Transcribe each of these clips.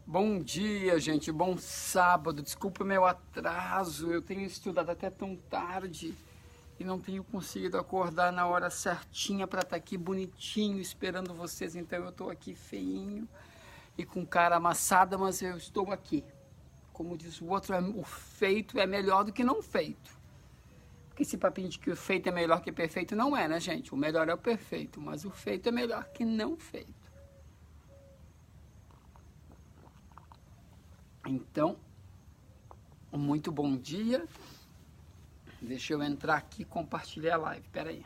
Bom dia, gente. Bom sábado. Desculpa o meu atraso. Eu tenho estudado até tão tarde e não tenho conseguido acordar na hora certinha para estar aqui bonitinho esperando vocês. Então eu estou aqui feinho e com cara amassada, mas eu estou aqui. Como diz o outro, o feito é melhor do que não feito. Porque esse papinho de que o feito é melhor que perfeito não é, né, gente? O melhor é o perfeito, mas o feito é melhor que não feito. Então, muito bom dia. Deixa eu entrar aqui e compartilhar a live. Espera aí.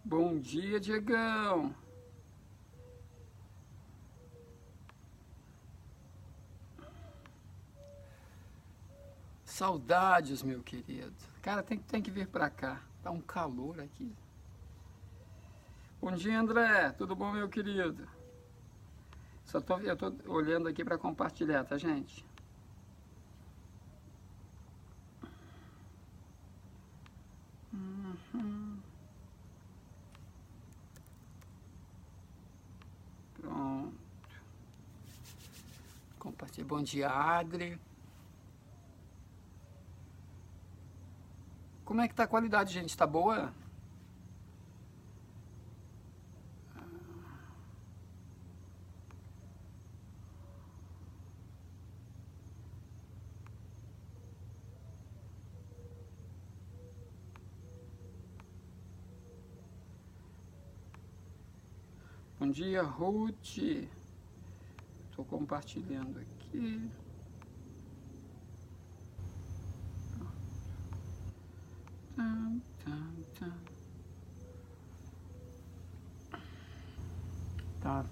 Bom dia, Diegão. Saudades, meu querido. Cara, tem que vir pra cá. Tá um calor aqui. Bom dia, André. Tudo bom, meu querido? Eu tô olhando aqui para compartilhar, tá, gente? Pronto. Compartilhar. Bom dia, Adri. Como é que tá a qualidade, gente? Tá boa? Bom dia, Ruth. Estou compartilhando aqui.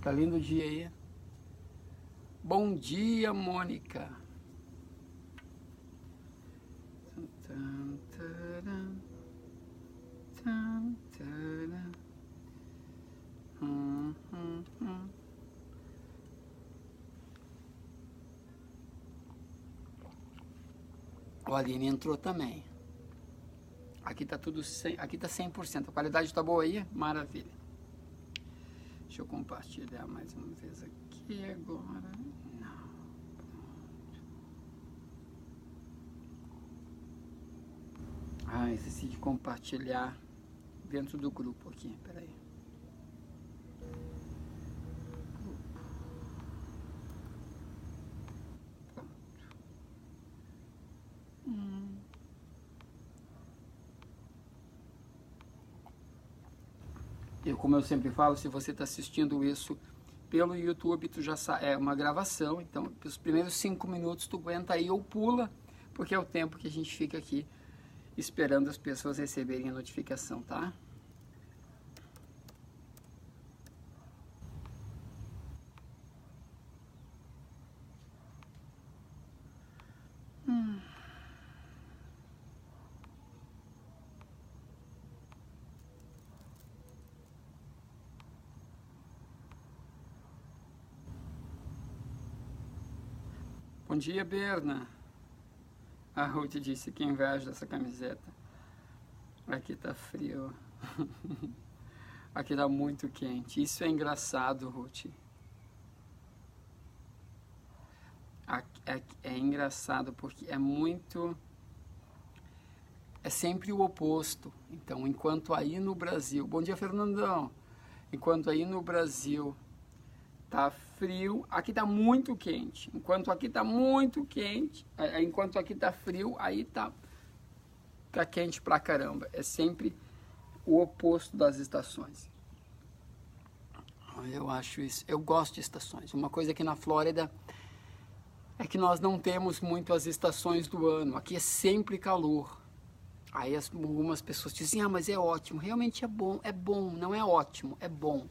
Tá lindo o dia aí. Bom dia, Mônica. O Aline entrou também. Aqui tá tudo 100%, aqui tá 100%. A qualidade tá boa aí? Maravilha. Deixa eu compartilhar mais uma vez aqui agora. Não. Ah, esqueci de compartilhar dentro do grupo aqui. Peraí. Como eu sempre falo, se você está assistindo isso pelo YouTube, tu já é uma gravação, então os primeiros 5 minutos tu aguenta aí ou pula, porque é o tempo que a gente fica aqui esperando as pessoas receberem a notificação, tá? Bom dia, Berna. A Ruth disse que inveja dessa camiseta. Aqui tá frio. Aqui tá muito quente. Isso é engraçado, Ruth. É engraçado porque é sempre o oposto. Então, enquanto aí no Brasil... Bom dia, Fernandão. Enquanto aí no Brasil tá frio, aqui tá muito quente. Enquanto aqui tá muito quente, enquanto aqui tá frio, aí tá quente pra caramba. É sempre o oposto das estações. Eu acho isso. Eu gosto de estações. Uma coisa aqui na Flórida é que nós não temos muito as estações do ano. Aqui é sempre calor. Aí algumas pessoas dizem, ah, mas é ótimo. Realmente é bom, não é ótimo, é bom.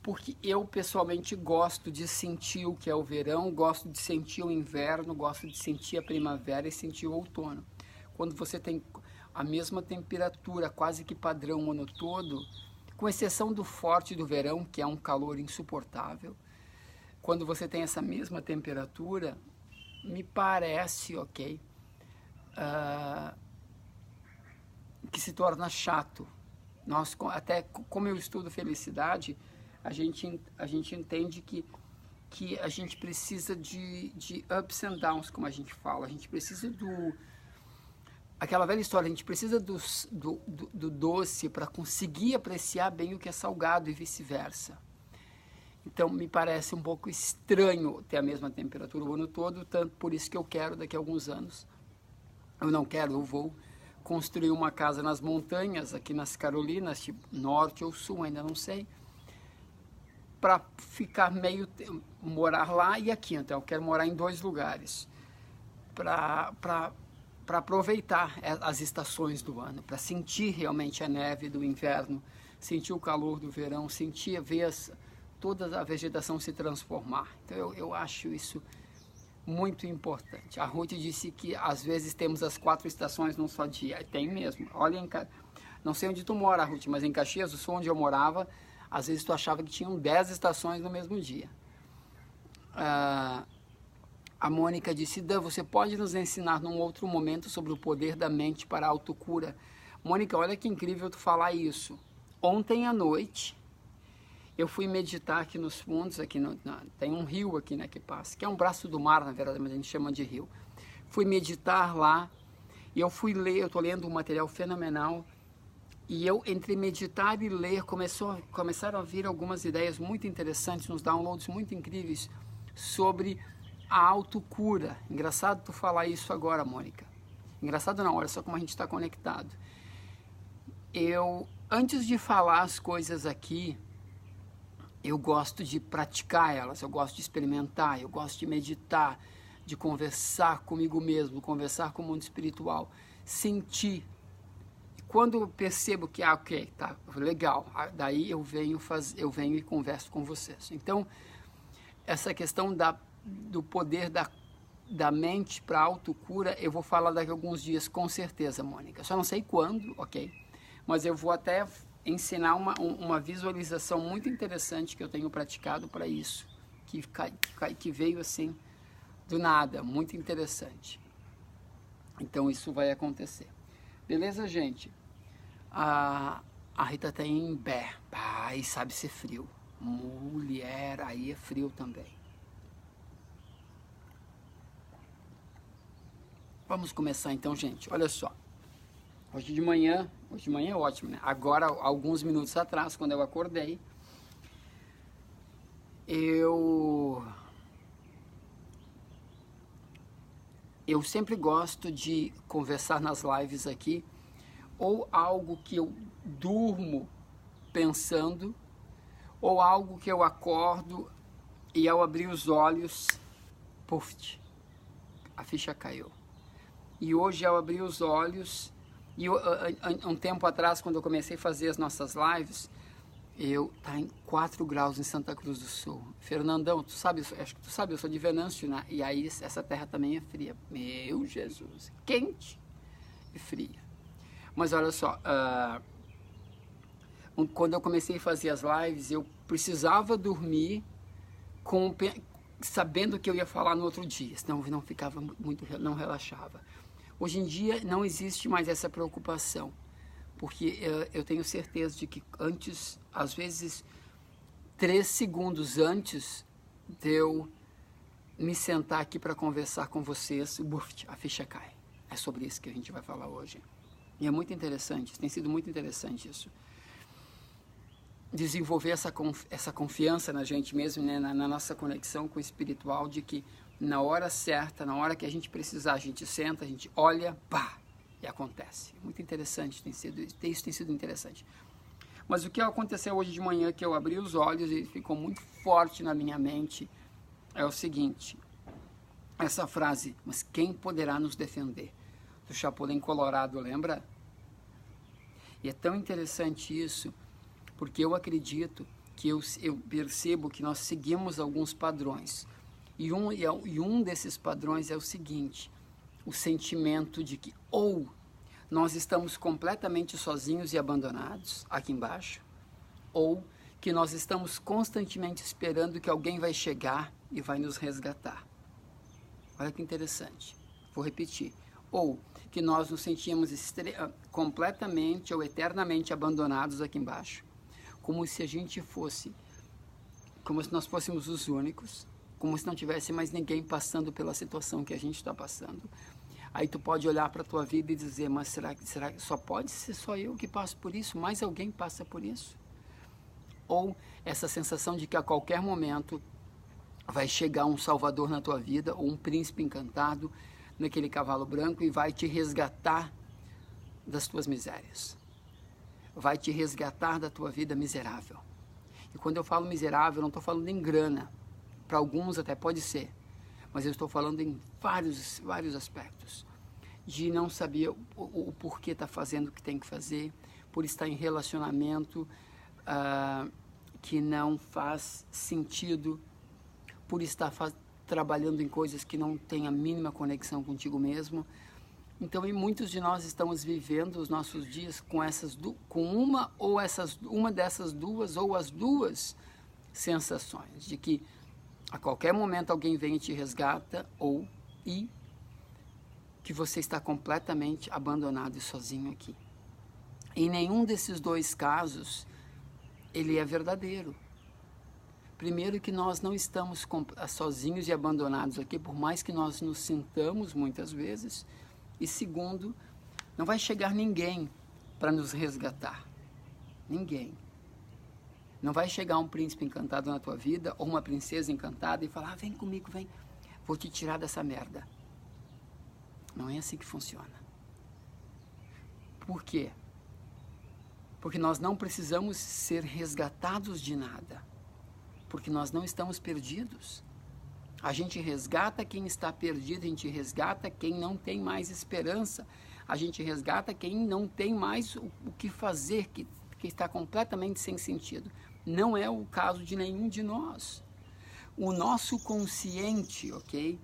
Porque eu pessoalmente gosto de sentir o que é o verão, gosto de sentir o inverno, gosto de sentir a primavera e sentir o outono. Quando você tem a mesma temperatura, quase que padrão o ano todo, com exceção do forte do verão, que é um calor insuportável, quando você tem essa mesma temperatura, me parece, ok, que se torna chato. Nós, até como eu estudo felicidade, a gente entende que a gente precisa de ups and downs, como a gente fala. A gente precisa aquela velha história, a gente precisa do doce para conseguir apreciar bem o que é salgado e vice-versa. Então, me parece um pouco estranho ter a mesma temperatura o ano todo, tanto por isso que eu quero, daqui a alguns anos, eu vou construir uma casa nas montanhas, aqui nas Carolinas, tipo norte ou sul, ainda não sei, para ficar morar lá e aqui. Então, eu quero morar em 2 lugares, para aproveitar as estações do ano, para sentir realmente a neve do inverno, sentir o calor do verão, ver toda a vegetação se transformar. Então, eu acho isso muito importante. A Ruth disse que às vezes temos as 4 estações num só dia. Tem mesmo. Olha, não sei onde tu mora, Ruth, mas em Caxias do Sul, onde eu morava, às vezes tu achava que tinham 10 estações no mesmo dia. A Mônica disse: Dan, você pode nos ensinar num outro momento sobre o poder da mente para a autocura? Mônica, olha que incrível tu falar isso. Ontem à noite, eu fui meditar aqui nos fundos, tem um rio aqui, né, que passa, que é um braço do mar, na verdade, mas a gente chama de rio. Fui meditar lá, e eu estou lendo um material fenomenal, e eu, entre meditar e ler, começaram a vir algumas ideias muito interessantes, uns downloads muito incríveis, sobre a autocura. Engraçado tu falar isso agora, Mônica. Engraçado não, olha só como a gente está conectado. Antes de falar as coisas aqui, eu gosto de praticar elas, eu gosto de experimentar, eu gosto de meditar, de conversar comigo mesmo, conversar com o mundo espiritual, sentir. E quando eu percebo que, ok, tá legal, daí eu venho e converso com vocês. Então, essa questão do poder da mente para a autocura, eu vou falar daqui a alguns dias, com certeza, Mônica. Só não sei quando, ok? Mas eu vou até ensinar uma visualização muito interessante que eu tenho praticado para isso, que veio assim do nada, muito interessante. Então isso vai acontecer. Beleza, gente? A Rita está em Bé. Ai, sabe ser frio. Mulher, aí é frio também. Vamos começar então, gente. Olha só. Hoje de manhã é ótimo, né? Agora, alguns minutos atrás, quando eu acordei, eu sempre gosto de conversar nas lives aqui, ou algo que eu durmo pensando, ou algo que eu acordo e ao abrir os olhos, puf, a ficha caiu. E hoje, ao abrir os olhos, um tempo atrás, quando eu comecei a fazer as nossas lives, tá em 4 graus em Santa Cruz do Sul. Fernandão, acho que tu sabe, eu sou de Venâncio, né? E aí essa terra também é fria. Meu Jesus, quente e fria. Mas olha só, quando eu comecei a fazer as lives, eu precisava dormir sabendo que eu ia falar no outro dia, senão não ficava não relaxava. Hoje em dia não existe mais essa preocupação, porque eu tenho certeza de que antes, às vezes 3 segundos antes de eu me sentar aqui para conversar com vocês, a ficha cai. É sobre isso que a gente vai falar hoje. E é muito interessante, tem sido muito interessante isso. Desenvolver essa confiança na gente mesmo, né, na nossa conexão com o espiritual, de que na hora certa, na hora que a gente precisar, a gente senta, a gente olha, pá, e acontece. Muito interessante, isso tem sido interessante. Mas o que aconteceu hoje de manhã, que eu abri os olhos e ficou muito forte na minha mente, é o seguinte, essa frase: mas quem poderá nos defender? Do Chapolin Colorado, lembra? E é tão interessante isso, porque eu acredito que eu percebo que nós seguimos alguns padrões. E um desses padrões é o seguinte: o sentimento de que ou nós estamos completamente sozinhos e abandonados aqui embaixo, ou que nós estamos constantemente esperando que alguém vai chegar e vai nos resgatar. Olha que interessante. Vou repetir. Ou que nós nos sentíamos completamente ou eternamente abandonados aqui embaixo. Como se a gente fosse, como se nós fôssemos os únicos, como se não tivesse mais ninguém passando pela situação que a gente está passando. Aí tu pode olhar para a tua vida e dizer, mas será que só pode ser só eu que passo por isso? Mais alguém passa por isso? Ou essa sensação de que a qualquer momento vai chegar um salvador na tua vida, ou um príncipe encantado naquele cavalo branco e vai te resgatar das tuas misérias. Vai te resgatar da tua vida miserável. E quando eu falo miserável, eu não estou falando em grana. Para alguns até pode ser. Mas eu estou falando em vários aspectos. De não saber o porquê está fazendo o que tem que fazer, por estar em relacionamento que não faz sentido, por estar trabalhando em coisas que não têm a mínima conexão contigo mesmo. Então, e muitos de nós estamos vivendo os nossos dias com uma dessas duas ou as duas sensações, de que a qualquer momento alguém vem e te resgata, e que você está completamente abandonado e sozinho aqui. Em nenhum desses dois casos, ele é verdadeiro. Primeiro, que nós não estamos sozinhos e abandonados aqui, por mais que nós nos sintamos muitas vezes. E segundo, não vai chegar ninguém para nos resgatar. Ninguém. Não vai chegar um príncipe encantado na tua vida, ou uma princesa encantada e falar, vem comigo, vem, vou te tirar dessa merda. Não é assim que funciona. Por quê? Porque nós não precisamos ser resgatados de nada. Porque nós não estamos perdidos. A gente resgata quem está perdido, a gente resgata quem não tem mais esperança, a gente resgata quem não tem mais o que fazer, que está completamente sem sentido. Não é o caso de nenhum de nós. O nosso consciente, ok?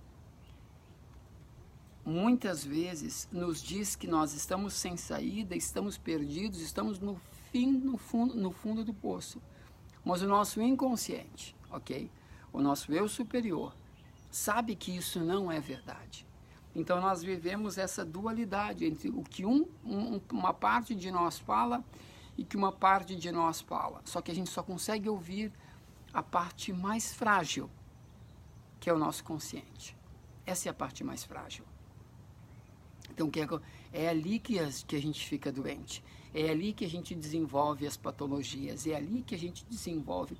Muitas vezes nos diz que nós estamos sem saída, estamos perdidos, estamos no fundo do poço. Mas o nosso inconsciente, ok? O nosso eu superior, sabe que isso não é verdade. Então nós vivemos essa dualidade entre o que uma parte de nós fala e que uma parte de nós fala. Só que a gente só consegue ouvir a parte mais frágil, que é o nosso consciente. Essa é a parte mais frágil. Então é ali que a gente fica doente. É ali que a gente desenvolve as patologias. É ali que a gente desenvolve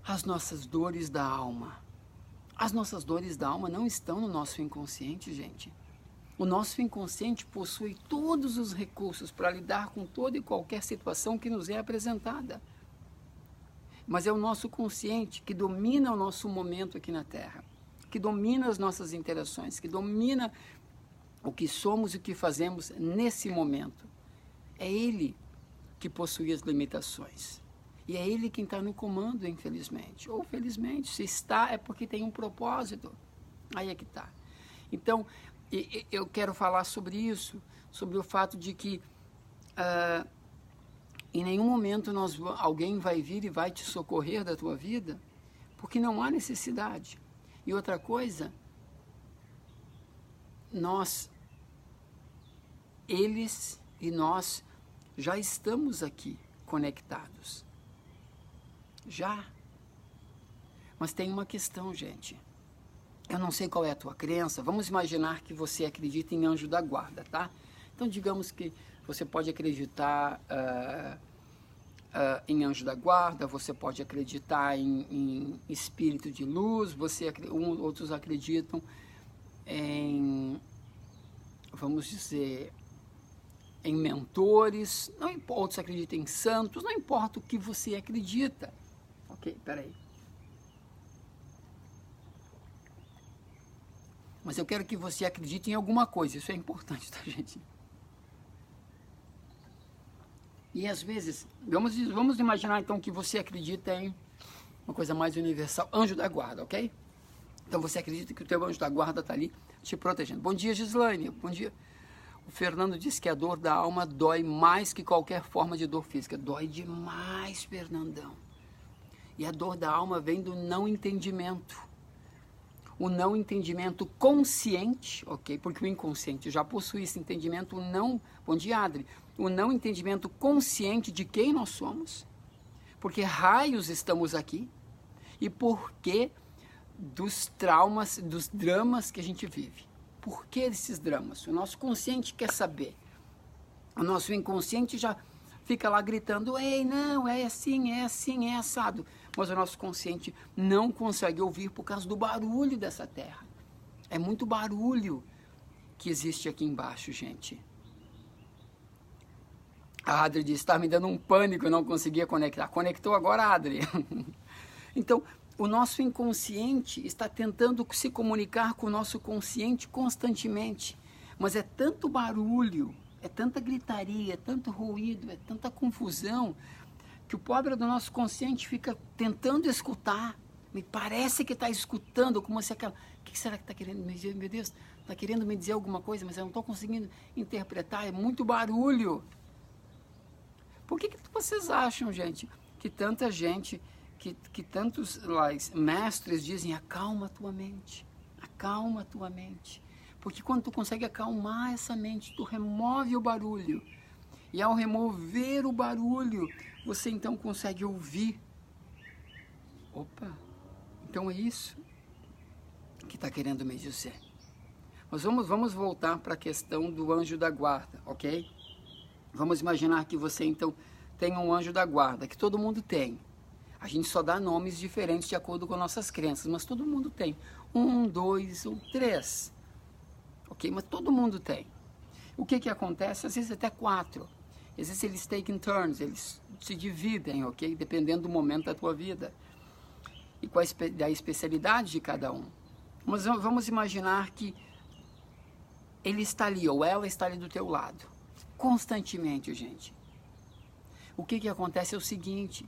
as nossas dores da alma. As nossas dores da alma não estão no nosso inconsciente, gente. O nosso inconsciente possui todos os recursos para lidar com toda e qualquer situação que nos é apresentada. Mas é o nosso consciente que domina o nosso momento aqui na Terra, que domina as nossas interações, que domina o que somos e o que fazemos nesse momento. É ele que possui as limitações. E é ele quem está no comando, infelizmente. Ou felizmente, se está, é porque tem um propósito. Aí é que está. Então, eu quero falar sobre isso, sobre o fato de que em nenhum momento alguém vai vir e vai te socorrer da tua vida, porque não há necessidade. E outra coisa, eles e nós já estamos aqui conectados. Já. Mas tem uma questão, gente. Eu não sei qual é a tua crença. Vamos imaginar que você acredita em anjo da guarda, tá? Então, digamos que você pode acreditar em anjo da guarda, você pode acreditar em espírito de luz, outros acreditam em, vamos dizer, em mentores, outros acreditam em santos, não importa o que você acredita. Ok, peraí. Mas eu quero que você acredite em alguma coisa, isso é importante, tá, gente? E às vezes, vamos imaginar então que você acredita em uma coisa mais universal, anjo da guarda, ok? Então você acredita que o teu anjo da guarda está ali te protegendo. Bom dia, Gislaine, bom dia. O Fernando disse que a dor da alma dói mais que qualquer forma de dor física. Dói demais, Fernandão. E a dor da alma vem do não entendimento. o não entendimento consciente, ok? Porque o inconsciente já possui esse entendimento, bom dia, Adri, o não entendimento consciente de quem nós somos, porque raios estamos aqui e porque dos traumas, dos dramas que a gente vive. Por que esses dramas? O nosso consciente quer saber. O nosso inconsciente já fica lá gritando, ei, não, é assim, é assado. Mas o nosso consciente não consegue ouvir por causa do barulho dessa terra. É muito barulho que existe aqui embaixo, gente. A Adri disse, está me dando um pânico, eu não conseguia conectar. Conectou agora, Adri. Então, o nosso inconsciente está tentando se comunicar com o nosso consciente constantemente. Mas é tanto barulho, é tanta gritaria, é tanto ruído, é tanta confusão, que o pobre do nosso consciente fica tentando escutar. Me parece que está escutando, como se aquela... O que será que está querendo me dizer? Meu Deus, está querendo me dizer alguma coisa, mas eu não estou conseguindo interpretar, é muito barulho. Por que vocês acham, gente, que tanta gente, que tantos mestres dizem, acalma a tua mente, acalma a tua mente. Porque quando tu consegue acalmar essa mente, tu remove o barulho. E ao remover o barulho, você então consegue ouvir. Opa, então é isso que está querendo me dizer. Mas vamos voltar para a questão do anjo da guarda, ok? Vamos imaginar que você então tem um anjo da guarda, que todo mundo tem. A gente só dá nomes diferentes de acordo com nossas crenças, mas todo mundo tem. 1, 2 ou 3. Ok? Mas todo mundo tem. O que acontece? Às vezes até 4. Às vezes eles take in turns, eles se dividem, ok? Dependendo do momento da tua vida. E com da especialidade de cada um. Mas vamos imaginar que ele está ali, ou ela está ali do teu lado. Constantemente, gente. O que acontece é o seguinte,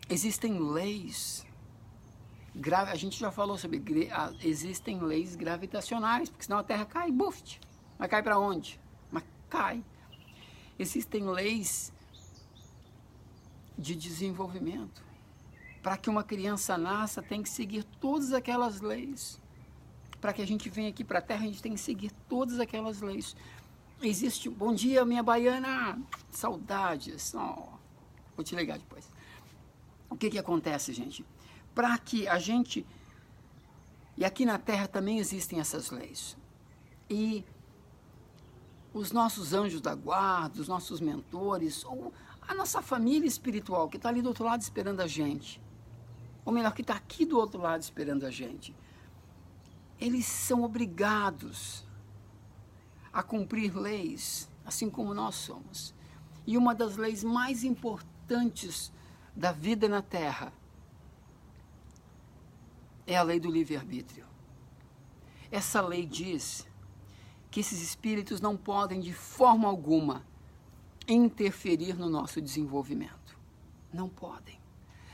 existem leis, a gente já falou sobre, existem leis gravitacionais, porque senão a Terra cai, buf, mas cai para onde? Mas cai. Existem leis de desenvolvimento. Para que uma criança nasça, tem que seguir todas aquelas leis. Para que a gente venha aqui para a Terra, a gente tem que seguir todas aquelas leis. Existe, bom dia, minha baiana, saudades, vou te ligar depois. O que acontece, gente? Para que a gente, e aqui na Terra também existem essas leis, e os nossos anjos da guarda, os nossos mentores, ou a nossa família espiritual, que está ali do outro lado esperando a gente, ou melhor, que está aqui do outro lado esperando a gente, eles são obrigados a cumprir leis, assim como nós somos. E uma das leis mais importantes da vida na Terra é a lei do livre-arbítrio. Essa lei diz que esses espíritos não podem, de forma alguma, interferir no nosso desenvolvimento. Não podem.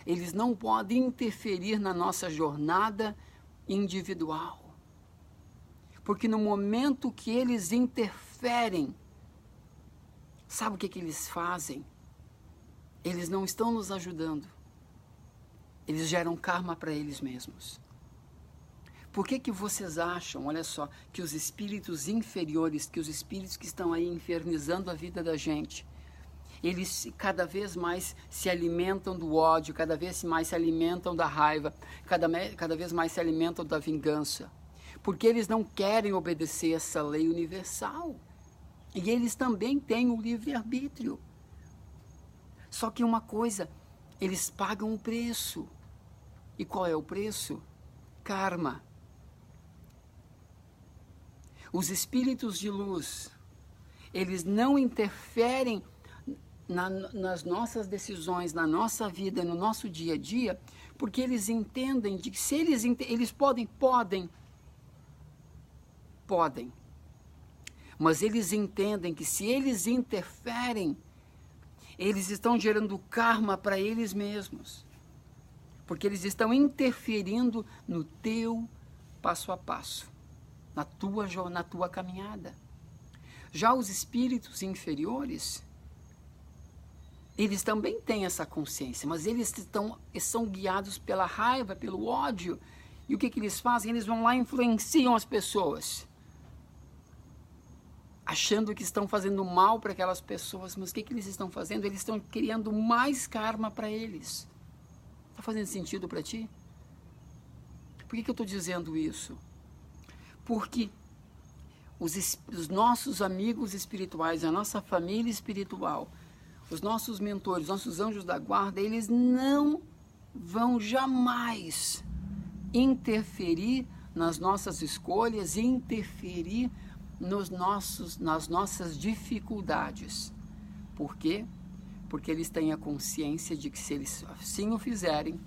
Eles não podem interferir na nossa jornada individual. Porque no momento que eles interferem, sabe o que eles fazem? Eles não estão nos ajudando. Eles geram karma para eles mesmos. Por que vocês acham, olha só, que os espíritos inferiores, que os espíritos que estão aí infernizando a vida da gente, eles cada vez mais se alimentam do ódio, cada vez mais se alimentam da raiva, cada vez mais se alimentam da vingança? Porque eles não querem obedecer essa lei universal. E eles também têm o livre-arbítrio. Só que uma coisa, eles pagam um preço. E qual é o preço? Karma. Os espíritos de luz, eles não interferem nas nossas decisões, na nossa vida, no nosso dia a dia, porque eles entendem de que se eles podem, mas eles entendem que se eles interferem, eles estão gerando karma para eles mesmos, porque eles estão interferindo no teu passo a passo, na tua caminhada. Já os espíritos inferiores, eles também têm essa consciência, mas eles são guiados pela raiva, pelo ódio, E o que eles fazem? Eles vão lá e influenciam as pessoas, achando que estão fazendo mal para aquelas pessoas, mas o que eles estão fazendo? Eles estão criando mais karma para eles. Está fazendo sentido para ti? Por que eu estou dizendo isso? Porque os nossos amigos espirituais, a nossa família espiritual, os nossos mentores, nossos anjos da guarda, eles não vão jamais interferir nas nossas escolhas, interferir nas nossas dificuldades. Por quê? Porque eles têm a consciência de que se eles assim o fizerem,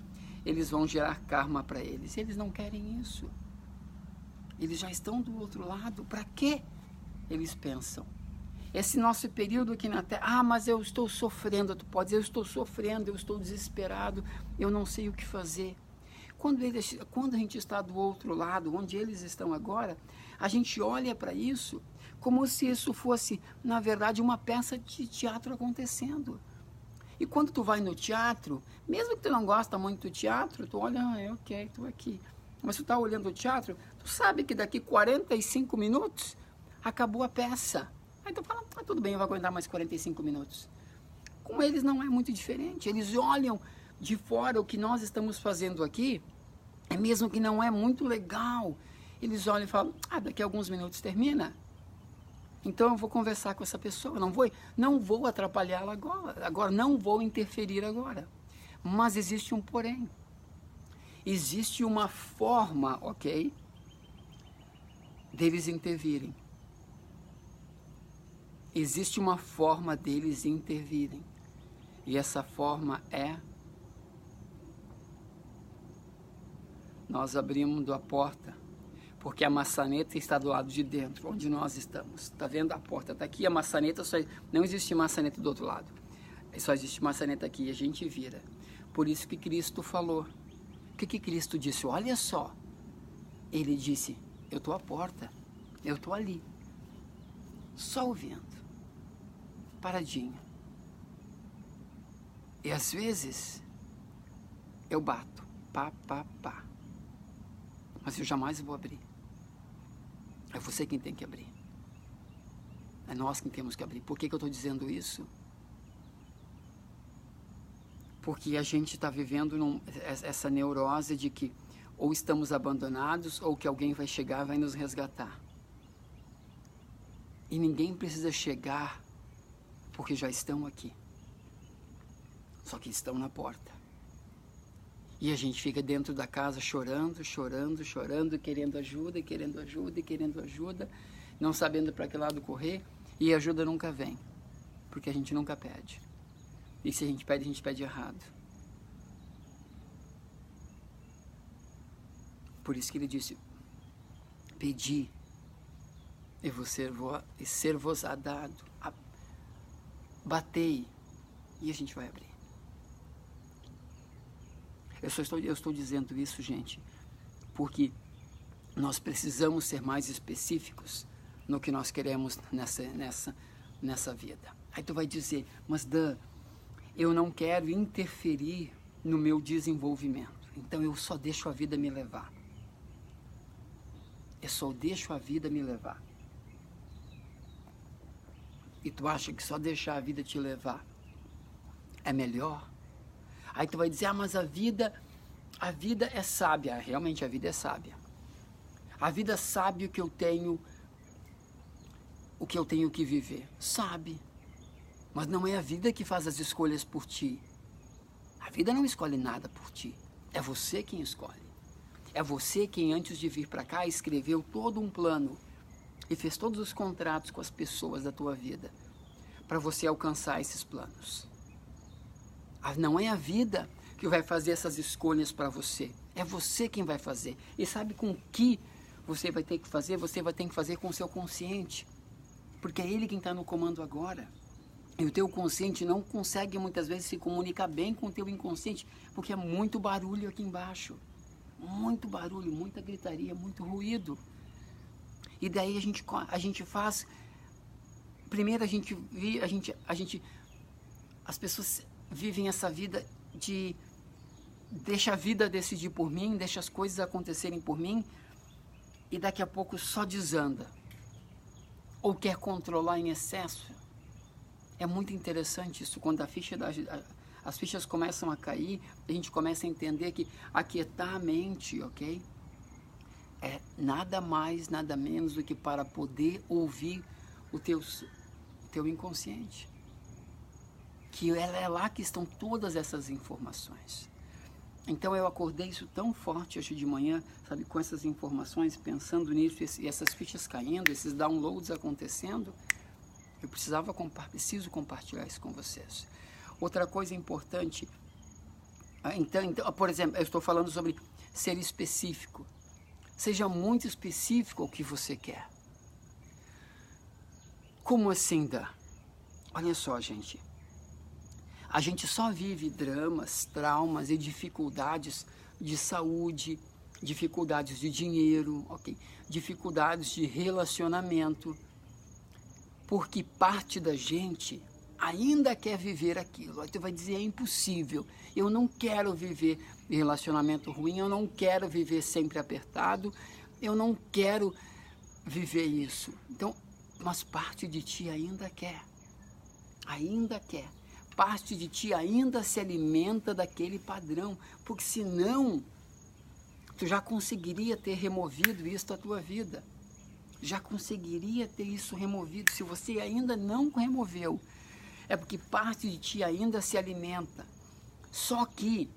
eles vão gerar karma para eles. E eles não querem isso. Eles já estão do outro lado. Para quê? Eles pensam. Esse nosso período aqui na Terra, mas eu estou sofrendo. Tu pode dizer, eu estou sofrendo, eu estou desesperado, eu não sei o que fazer. Quando a gente está do outro lado, onde eles estão agora, a gente olha para isso como se isso fosse, na verdade, uma peça de teatro acontecendo. E quando tu vai no teatro, mesmo que tu não gosta muito do teatro, tu olha, ok, estou aqui. Mas tu está olhando o teatro, tu sabe que daqui 45 minutos acabou a peça. Aí tu fala, tudo bem, eu vou aguentar mais 45 minutos. Com eles não é muito diferente. Eles olham de fora o que nós estamos fazendo aqui, é mesmo que não é muito legal. Eles olham e falam, daqui a alguns minutos termina. Então eu vou conversar com essa pessoa, não vou atrapalhá-la agora, não vou interferir agora. Mas existe um porém. Existe uma forma, ok, deles intervirem. Existe uma forma deles intervirem. E essa forma é nós abrimos a porta, porque a maçaneta está do lado de dentro, onde nós estamos. Está vendo? A porta está aqui, a maçaneta não existe maçaneta do outro lado. Só existe maçaneta aqui e a gente vira. Por isso que Cristo falou. O que Cristo disse? Olha só. Ele disse, eu estou à porta, eu estou ali, só ouvindo, paradinho. E às vezes eu bato, pá, mas eu jamais vou abrir. É você quem tem que abrir. É nós quem temos que abrir. Por que eu estou dizendo isso? Porque a gente está vivendo essa neurose de que ou estamos abandonados ou que alguém vai chegar e vai nos resgatar. E ninguém precisa chegar porque já estão aqui. Só que estão na porta. E a gente fica dentro da casa chorando, querendo ajuda, não sabendo para que lado correr, e a ajuda nunca vem, porque a gente nunca pede. E se a gente pede errado. Por isso que ele disse, pedi, e ser-vos-á dado, batei, e a gente vai abrir. Eu estou dizendo isso, gente, porque nós precisamos ser mais específicos no que nós queremos nessa vida. Aí tu vai dizer, mas Dan, eu não quero interferir no meu desenvolvimento, então eu só deixo a vida me levar. Eu só deixo a vida me levar. E tu acha que só deixar a vida te levar é melhor? Aí tu vai dizer, mas a vida é sábia. Realmente a vida é sábia. A vida sabe o que eu tenho que viver. Sabe. Mas não é a vida que faz as escolhas por ti. A vida não escolhe nada por ti. É você quem escolhe. É você quem, antes de vir para cá, escreveu todo um plano e fez todos os contratos com as pessoas da tua vida para você alcançar esses planos. Não é a vida que vai fazer essas escolhas para você. É você quem vai fazer. E sabe com que você vai ter que fazer? Você vai ter que fazer com o seu consciente. Porque é ele quem está no comando agora. E o teu consciente não consegue muitas vezes se comunicar bem com o teu inconsciente, porque é muito barulho aqui embaixo. Muito barulho, muita gritaria, muito ruído. E daí a gente faz... Primeiro as pessoas vivem essa vida de deixa a vida decidir por mim, deixa as coisas acontecerem por mim, e daqui a pouco só desanda. Ou quer controlar em excesso. É muito interessante isso, quando as fichas começam a cair, a gente começa a entender que aquietar a mente, ok? É nada mais, nada menos do que para poder ouvir o teu inconsciente. Que é lá que estão todas essas informações. Então eu acordei isso tão forte hoje de manhã, sabe, com essas informações, pensando nisso, e essas fichas caindo, esses downloads acontecendo, eu preciso compartilhar isso com vocês. Outra coisa importante, então, por exemplo, eu estou falando sobre ser específico. Seja muito específico o que você quer. Como assim dá? Olha só, gente. A gente só vive dramas, traumas e dificuldades de saúde, dificuldades de dinheiro, ok? Dificuldades de relacionamento, porque parte da gente ainda quer viver aquilo. Aí tu vai dizer, é impossível, eu não quero viver relacionamento ruim, eu não quero viver sempre apertado, eu não quero viver isso. Então, mas parte de ti ainda quer. Parte de ti ainda se alimenta daquele padrão, porque senão tu já conseguiria ter removido isso da tua vida. Já conseguiria ter isso removido. Se você ainda não removeu, é porque parte de ti ainda se alimenta. Só que,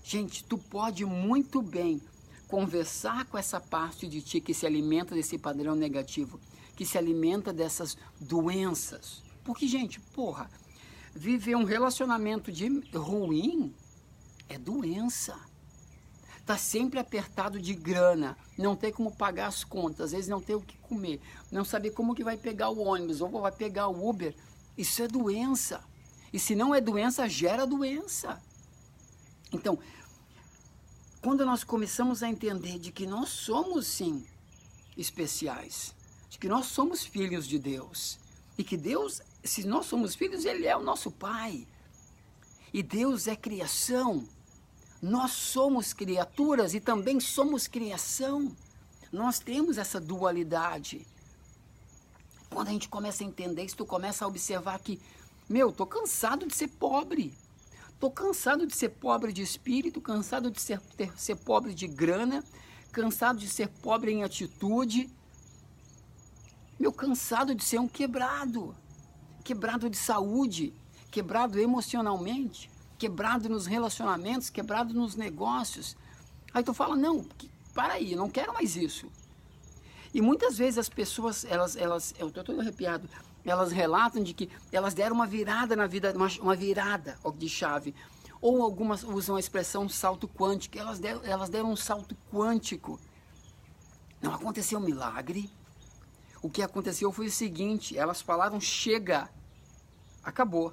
gente, tu pode muito bem conversar com essa parte de ti que se alimenta desse padrão negativo, que se alimenta dessas doenças. Porque, gente, viver um relacionamento ruim é doença. Tá sempre apertado de grana, não tem como pagar as contas, às vezes não tem o que comer, não saber como que vai pegar o ônibus ou vai pegar o Uber. Isso é doença. E se não é doença, gera doença. Então, quando nós começamos a entender de que nós somos, sim, especiais, de que nós somos filhos de Deus, e que Deus, se nós somos filhos, Ele é o nosso Pai. E Deus é criação. Nós somos criaturas e também somos criação. Nós temos essa dualidade. Quando a gente começa a entender isso, tu começa a observar que, tô cansado de ser pobre. Tô cansado de ser pobre de espírito, cansado de ser pobre de grana, cansado de ser pobre em atitude. Cansado de ser um quebrado de saúde, quebrado emocionalmente, quebrado nos relacionamentos, quebrado nos negócios. Aí tu fala, para aí, eu não quero mais isso. E muitas vezes as pessoas, eu estou todo arrepiado, elas relatam de que elas deram uma virada na vida, uma virada de chave. Ou algumas usam a expressão salto quântico, elas deram um salto quântico. Não aconteceu um milagre. O que aconteceu foi o seguinte, elas falaram, chega, acabou.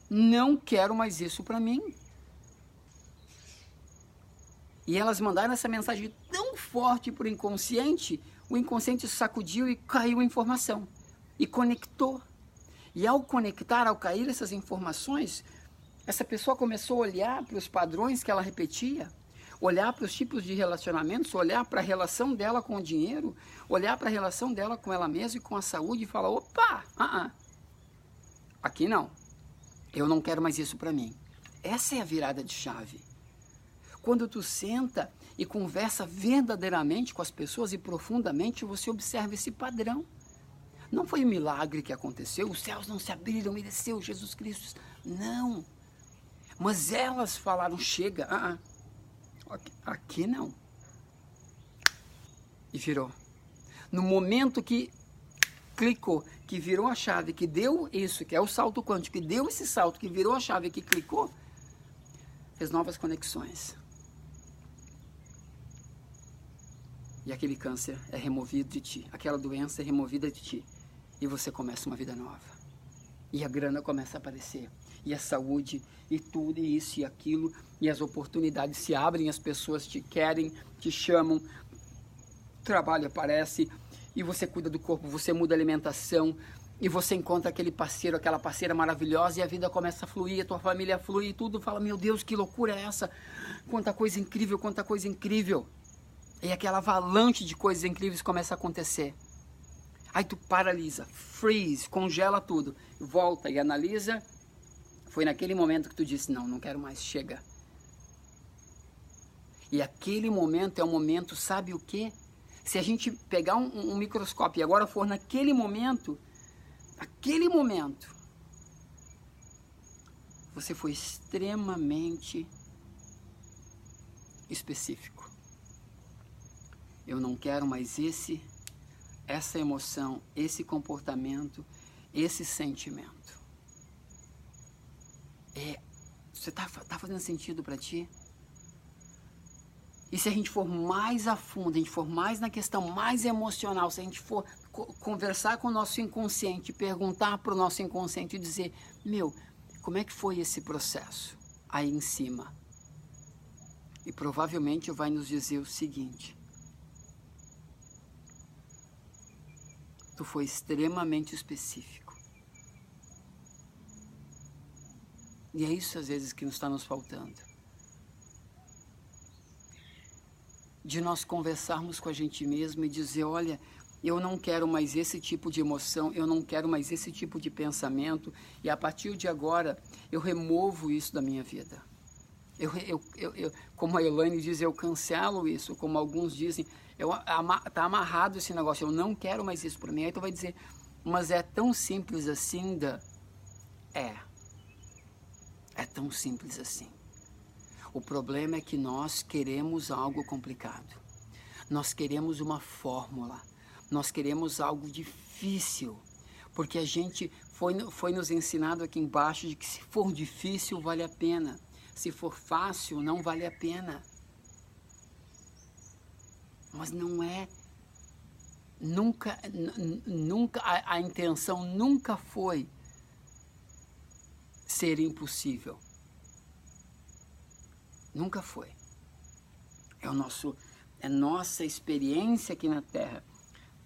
Não quero mais isso para mim. E elas mandaram essa mensagem tão forte para o inconsciente sacudiu e caiu a informação. E conectou. E ao conectar, ao cair essas informações, essa pessoa começou a olhar para os padrões que ela repetia, olhar para os tipos de relacionamentos, olhar para a relação dela com o dinheiro, olhar para a relação dela com ela mesma e com a saúde e falar, opa, aqui não, eu não quero mais isso para mim. Essa é a virada de chave. Quando tu senta e conversa verdadeiramente com as pessoas e profundamente, você observa esse padrão. Não foi um milagre que aconteceu, os céus não se abriram e desceu Jesus Cristo. Não. Mas elas falaram, chega, aqui não. E virou. No momento que clicou, que virou a chave, que deu isso, que é o salto quântico, que deu esse salto, que virou a chave, que clicou, fez novas conexões. E aquele câncer é removido de ti, aquela doença é removida de ti. E você começa uma vida nova. E a grana começa a aparecer. E a saúde, e tudo, e isso e aquilo. E as oportunidades se abrem, as pessoas te querem, te chamam. O trabalho aparece. E você cuida do corpo, você muda a alimentação. e você encontra aquele parceiro, aquela parceira maravilhosa, e a vida começa a fluir, a tua família flui e tudo, fala, meu Deus, que loucura é essa? Quanta coisa incrível, quanta coisa incrível. E aquela avalanche de coisas incríveis começa a acontecer. Aí tu paralisa, freeze, congela tudo, volta e analisa. Foi naquele momento que tu disse, não, não quero mais, chega. E aquele momento é o momento, sabe o quê? Se a gente pegar um microscópio e agora for naquele momento, você foi extremamente específico. Eu não quero mais essa emoção, esse comportamento, esse sentimento. Você tá fazendo sentido para ti? E se a gente for mais a fundo, a gente for mais na questão mais emocional, se a gente for conversar com o nosso inconsciente, perguntar para o nosso inconsciente e dizer, meu, como é que foi esse processo aí em cima? E provavelmente vai nos dizer o seguinte, tu foi extremamente específico. E é isso às vezes que nos está nos faltando. De nós conversarmos com a gente mesmo e dizer, olha, eu não quero mais esse tipo de emoção, eu não quero mais esse tipo de pensamento, e a partir de agora eu removo isso da minha vida. Como a Elaine diz, eu cancelo isso, como alguns dizem, tá amarrado esse negócio, eu não quero mais isso para mim. Aí tu vai dizer, mas é tão simples assim, é tão simples assim. O problema é que nós queremos algo complicado. Nós queremos uma fórmula. Nós queremos algo difícil. Porque a gente foi nos ensinado aqui embaixo de que se for difícil, vale a pena. Se for fácil, não vale a pena. Mas não é... Nunca a intenção nunca foi ser impossível. Nunca foi. É nossa experiência aqui na Terra,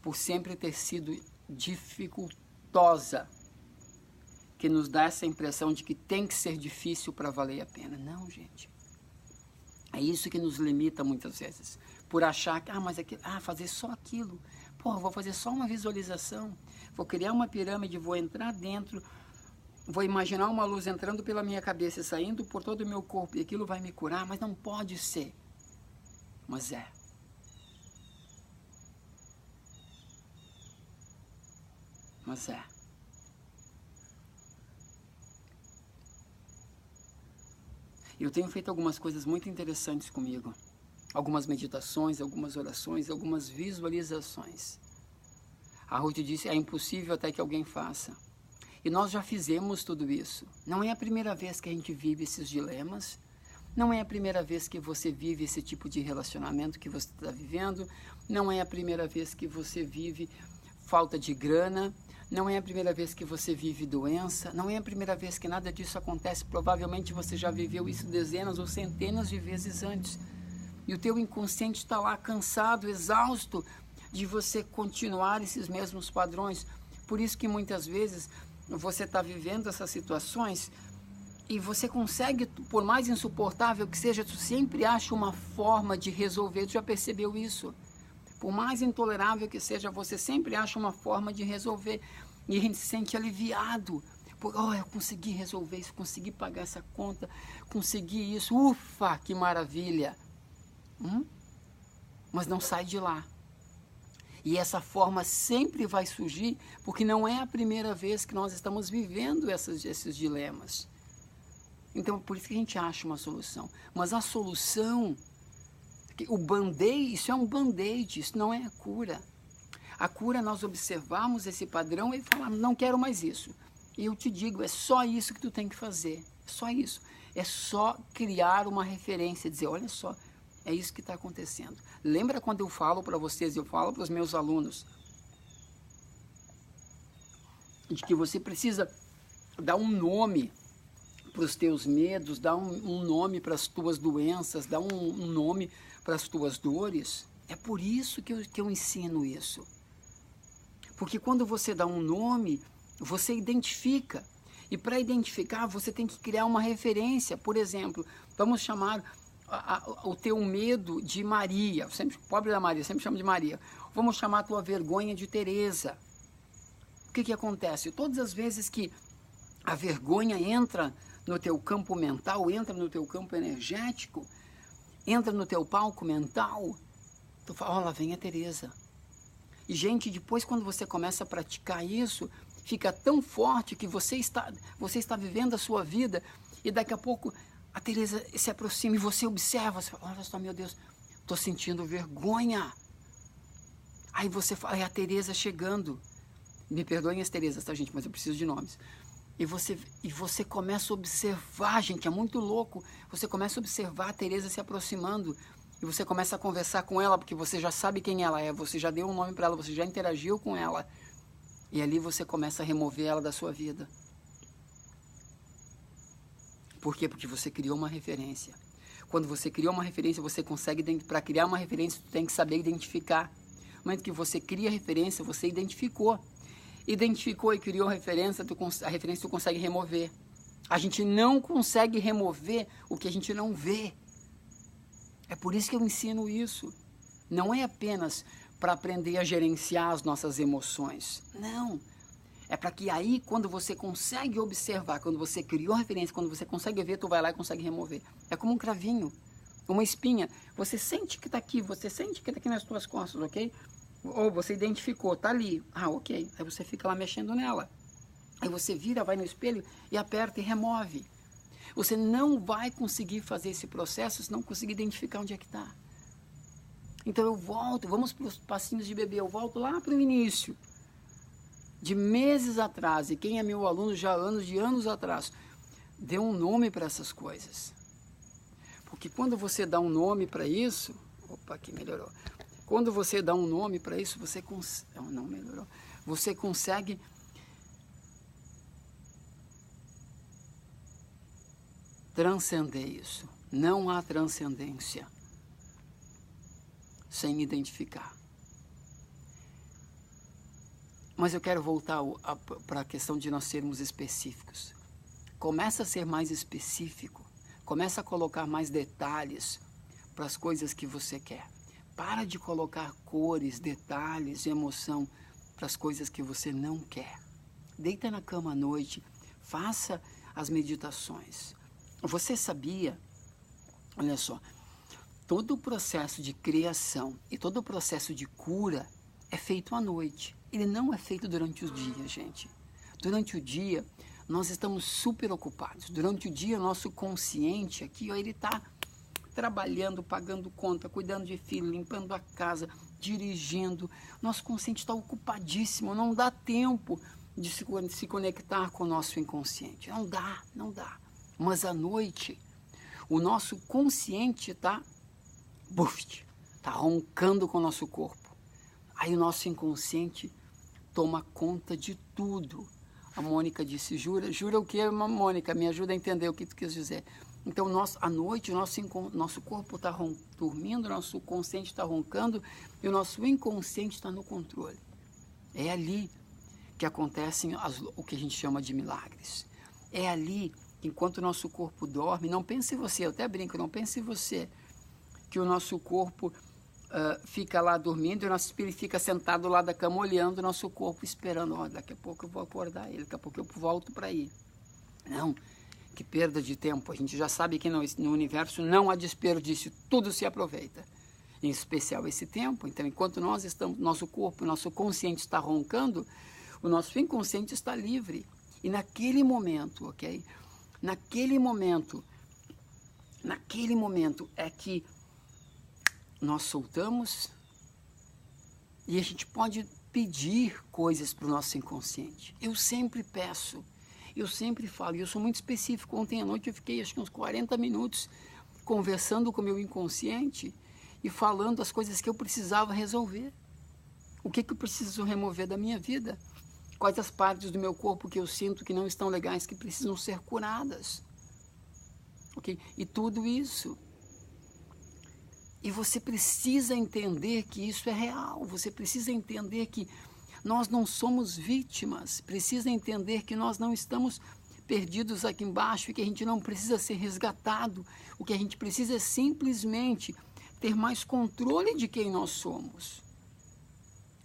por sempre ter sido dificultosa, que nos dá essa impressão de que tem que ser difícil para valer a pena. Não, gente. É isso que nos limita muitas vezes. Por achar que, fazer só aquilo. Vou fazer só uma visualização. Vou criar uma pirâmide, vou entrar dentro... Vou imaginar uma luz entrando pela minha cabeça e saindo por todo o meu corpo, e aquilo vai me curar, mas não pode ser. Mas é. Mas é. Eu tenho feito algumas coisas muito interessantes comigo. Algumas meditações, algumas orações, algumas visualizações. A Ruth disse, é impossível até que alguém faça. E nós já fizemos tudo isso. Não é a primeira vez que a gente vive esses dilemas. Não é a primeira vez que você vive esse tipo de relacionamento que você está vivendo. Não é a primeira vez que você vive falta de grana. Não é a primeira vez que você vive doença. Não é a primeira vez que nada disso acontece. Provavelmente você já viveu isso dezenas ou centenas de vezes antes. E o teu inconsciente está lá cansado, exausto de você continuar esses mesmos padrões. Por isso que muitas vezes... você está vivendo essas situações e você consegue, por mais insuportável que seja, tu sempre acha uma forma de resolver. Tu já percebeu isso? Por mais intolerável que seja, você sempre acha uma forma de resolver. E a gente se sente aliviado. Eu consegui resolver isso, consegui pagar essa conta, consegui isso. Ufa, que maravilha! Mas não sai de lá. E essa forma sempre vai surgir, porque não é a primeira vez que nós estamos vivendo esses dilemas. Então, por isso que a gente acha uma solução. Mas a solução, o band-aid, isso é um band-aid, isso não é a cura. A cura é nós observarmos esse padrão e falarmos, não quero mais isso. E eu te digo, é só isso que tu tem que fazer. É só isso. É só criar uma referência, dizer, olha só, é isso que está acontecendo. Lembra quando eu falo para vocês, eu falo para os meus alunos, de que você precisa dar um nome para os teus medos, dar um nome para as tuas doenças, dar um nome para as tuas dores. É por isso que eu ensino isso. Porque quando você dá um nome, Você identifica. E para identificar, você tem que criar uma referência. Por exemplo, vamos chamar o teu medo de Maria. Sempre, pobre da Maria, sempre chamo de Maria. Vamos chamar a tua vergonha de Teresa. O que acontece? Todas as vezes que a vergonha entra no teu campo mental, entra no teu campo energético, entra no teu palco mental, tu fala, ó, lá vem a Teresa. E, gente, depois quando você começa a praticar isso, fica tão forte que você está vivendo a sua vida e daqui a pouco a Teresa se aproxima e você observa, você fala, olha só, meu Deus, estou sentindo vergonha. Aí você fala, é a Teresa chegando. Me perdoem as Teresas, tá, gente, mas eu preciso de nomes. E você começa a observar, gente, é muito louco. Você começa a observar a Teresa se aproximando e você começa a conversar com ela, porque você já sabe quem ela é, você já deu um nome para ela, você já interagiu com ela. E ali você começa a remover ela da sua vida. Por quê? Porque você criou uma referência. Quando você criou uma referência, você consegue, para criar uma referência, você tem que saber identificar. No momento que você cria a referência, você identificou. Identificou e criou a referência tu consegue remover. A gente não consegue remover o que a gente não vê. É por isso que eu ensino isso. Não é apenas para aprender a gerenciar as nossas emoções. Não. É para que aí, quando você consegue observar, quando você criou a referência, quando você consegue ver, tu vai lá e consegue remover. É como um cravinho, uma espinha. Você sente que está aqui, você sente que está aqui nas tuas costas, ok? Ou você identificou, tá ali. Ah, ok. Aí você fica lá mexendo nela. Aí você vira, vai no espelho e aperta e remove. Você não vai conseguir fazer esse processo se não conseguir identificar onde é que está. Então eu volto, vamos para os passinhos de bebê, eu volto lá para o início. De meses atrás, e quem é meu aluno já anos atrás, dê um nome para essas coisas. Porque quando você dá um nome para isso, opa, aqui melhorou. Quando você dá um nome para isso, você consegue, não melhorou, você consegue transcender isso. Não há transcendência sem identificar. Mas eu quero voltar para a questão de nós sermos específicos. Começa a ser mais específico, começa a colocar mais detalhes para as coisas que você quer. Para de colocar cores, detalhes, emoção para as coisas que você não quer. Deita na cama à noite, faça as meditações. Você sabia, olha só, todo o processo de criação e todo o processo de cura é feito à noite. Ele não é feito durante os dias, gente. Durante o dia, nós estamos super ocupados. Durante o dia, nosso consciente aqui, ó, ele está trabalhando, pagando conta, cuidando de filho, limpando a casa, dirigindo. Nosso consciente está ocupadíssimo, não dá tempo de se conectar com o nosso inconsciente. Não dá. Mas à noite, o nosso consciente está roncando com o nosso corpo. Aí o nosso inconsciente toma conta de tudo. A Mônica disse, jura o que, Mônica? Me ajuda a entender o que tu quis dizer. Então, à noite, o nosso corpo está dormindo, o nosso consciente está roncando e o nosso inconsciente está no controle. É ali que acontecem o que a gente chama de milagres. É ali, enquanto o nosso corpo dorme, não pense você, eu até brinco, não pense você, que o nosso corpo fica lá dormindo e o nosso espírito fica sentado lá da cama olhando o nosso corpo, esperando, daqui a pouco eu vou acordar ele, daqui a pouco eu volto para aí. Não. Que perda de tempo, a gente já sabe que no universo não há desperdício, tudo se aproveita, em especial esse tempo. Então, enquanto nós estamos, nosso corpo, nosso consciente está roncando, o nosso inconsciente está livre. E naquele momento, ok? Naquele momento é que nós soltamos e a gente pode pedir coisas para o nosso inconsciente. Eu sempre peço. Eu sempre falo, e eu sou muito específico. Ontem à noite eu fiquei acho que uns 40 minutos conversando com o meu inconsciente e falando as coisas que eu precisava resolver. O que eu preciso remover da minha vida? Quais as partes do meu corpo que eu sinto que não estão legais, que precisam ser curadas? Okay? E tudo isso. E você precisa entender que isso é real. Você precisa entender que Nós não somos vítimas. Precisa entender que nós não estamos perdidos aqui embaixo e que a gente não precisa ser resgatado. O que a gente precisa é simplesmente ter mais controle de quem nós somos.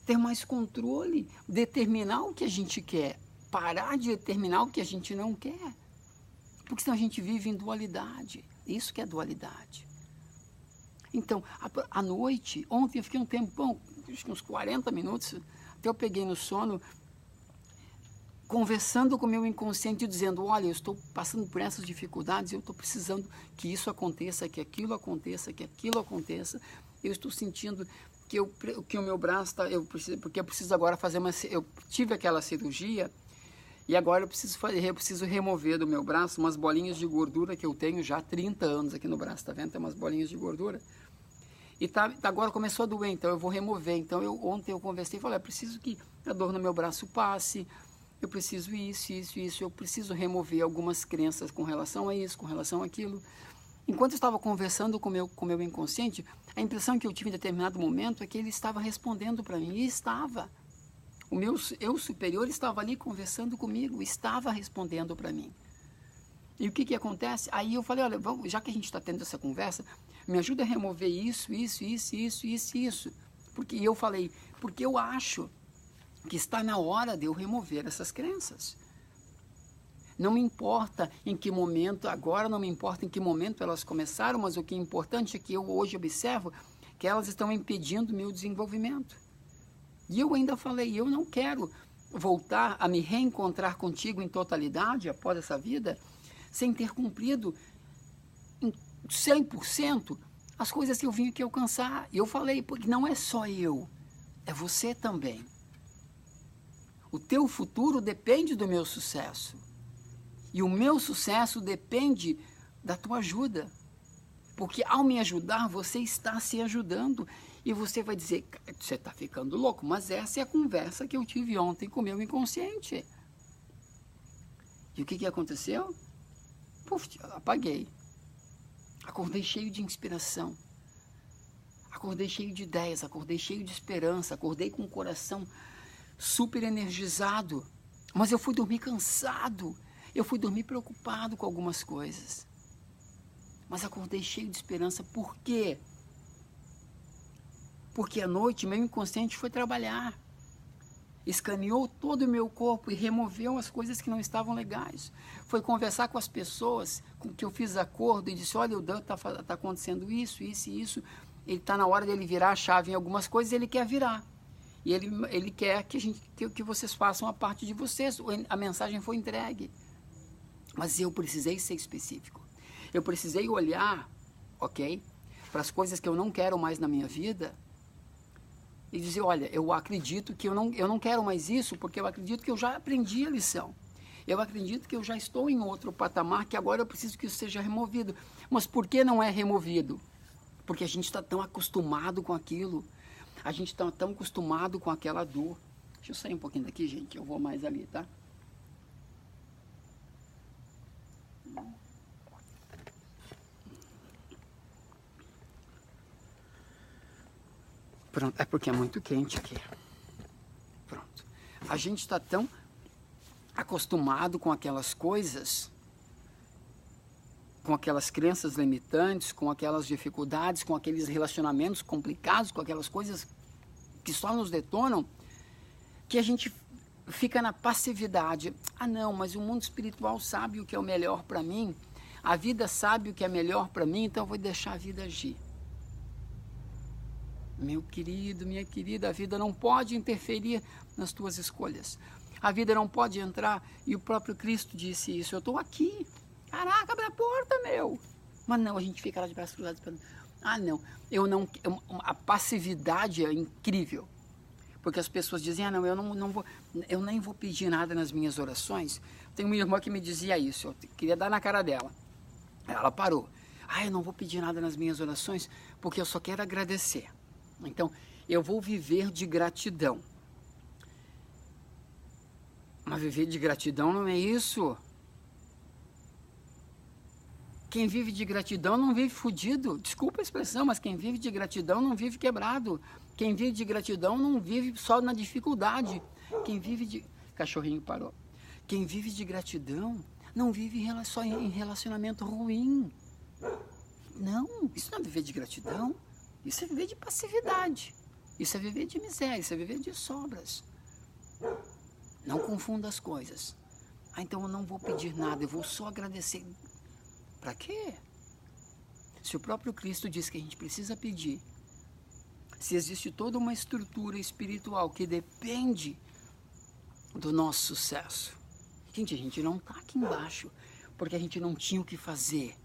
Ter mais controle, determinar o que a gente quer, parar de determinar o que a gente não quer. Porque senão a gente vive em dualidade. Isso que é dualidade. Então, à noite, ontem eu fiquei um tempão, acho que uns 40 minutos, até eu peguei no sono, conversando com o meu inconsciente, dizendo, olha, eu estou passando por essas dificuldades, eu estou precisando que isso aconteça, que aquilo aconteça, que aquilo aconteça. Eu estou sentindo que o meu braço está, porque eu preciso agora fazer eu tive aquela cirurgia, e agora eu preciso remover do meu braço umas bolinhas de gordura que eu tenho já há 30 anos aqui no braço, tá vendo? Tem umas bolinhas de gordura. E agora começou a doer, então eu vou remover. Então ontem eu conversei e falei, eu preciso que a dor no meu braço passe, eu preciso isso, eu preciso remover algumas crenças com relação a isso, com relação àquilo. Enquanto eu estava conversando com o meu inconsciente, a impressão que eu tive em determinado momento é que ele estava respondendo para mim, e estava. O meu eu superior estava ali conversando comigo, estava respondendo para mim. E o que acontece? Aí eu falei, olha, já que a gente está tendo essa conversa, me ajuda a remover isso. Porque eu falei, porque eu acho que está na hora de eu remover essas crenças. Não me importa em que momento, agora não me importa em que momento elas começaram, mas o que é importante é que eu hoje observo que elas estão impedindo o meu desenvolvimento. E eu ainda falei, eu não quero voltar a me reencontrar contigo em totalidade após essa vida, sem ter cumprido em 100% as coisas que eu vim aqui alcançar. E eu falei, porque não é só eu, é você também. O teu futuro depende do meu sucesso. E o meu sucesso depende da tua ajuda. Porque ao me ajudar, você está se ajudando. E você vai dizer, você está ficando louco, mas essa é a conversa que eu tive ontem com o meu inconsciente. E o que aconteceu? Puf, apaguei. Acordei cheio de inspiração. Acordei cheio de ideias, acordei cheio de esperança, acordei com o coração super energizado. Mas eu fui dormir cansado. Eu fui dormir preocupado com algumas coisas. Mas acordei cheio de esperança. Por quê? Porque à noite meu inconsciente foi trabalhar. Escaneou todo o meu corpo e removeu as coisas que não estavam legais. Foi conversar com as pessoas com que eu fiz acordo e disse, olha, o Dan está acontecendo isso. Ele está na hora dele virar a chave em algumas coisas, ele quer virar. E ele quer que vocês façam a parte de vocês. A mensagem foi entregue. Mas eu precisei ser específico. Eu precisei olhar, ok, para as coisas que eu não quero mais na minha vida e dizer, olha, eu acredito que eu não quero mais isso, porque eu acredito que eu já aprendi a lição. Eu acredito que eu já estou em outro patamar, que agora eu preciso que isso seja removido. Mas por que não é removido? Porque a gente está tão acostumado com aquilo. A gente está tão acostumado com aquela dor. Deixa eu sair um pouquinho daqui, gente. Eu vou mais ali, tá? Pronto, é porque é muito quente aqui. Pronto. A gente está tão acostumado com aquelas coisas, com aquelas crenças limitantes, com aquelas dificuldades, com aqueles relacionamentos complicados, com aquelas coisas que só nos detonam, que a gente fica na passividade. Ah, não, mas o mundo espiritual sabe o que é o melhor para mim, a vida sabe o que é melhor para mim, então eu vou deixar a vida agir. Meu querido, minha querida, a vida não pode interferir nas tuas escolhas. A vida não pode entrar, e o próprio Cristo disse isso, eu estou aqui. Caraca, abre a porta, meu. Mas não, a gente fica lá de braços cruzados esperando. Ah, não, a passividade é incrível. Porque as pessoas dizem, ah, não, eu nem vou pedir nada nas minhas orações. Tem uma irmã que me dizia isso, eu queria dar na cara dela. Ela parou. Ah, eu não vou pedir nada nas minhas orações, porque eu só quero agradecer. Então, eu vou viver de gratidão. Mas viver de gratidão não é isso. Quem vive de gratidão não vive fudido. Desculpa a expressão, mas quem vive de gratidão não vive quebrado. Quem vive de gratidão não vive só na dificuldade. Quem vive de... Cachorrinho parou. Quem vive de gratidão não vive só em relacionamento ruim. Não, isso não é viver de gratidão. Isso é viver de passividade. Isso é viver de miséria, isso é viver de sobras. Não confunda as coisas. Ah, então eu não vou pedir nada, eu vou só agradecer. Para quê? Se o próprio Cristo diz que a gente precisa pedir, se existe toda uma estrutura espiritual que depende do nosso sucesso. Gente, a gente não está aqui embaixo porque a gente não tinha o que fazer.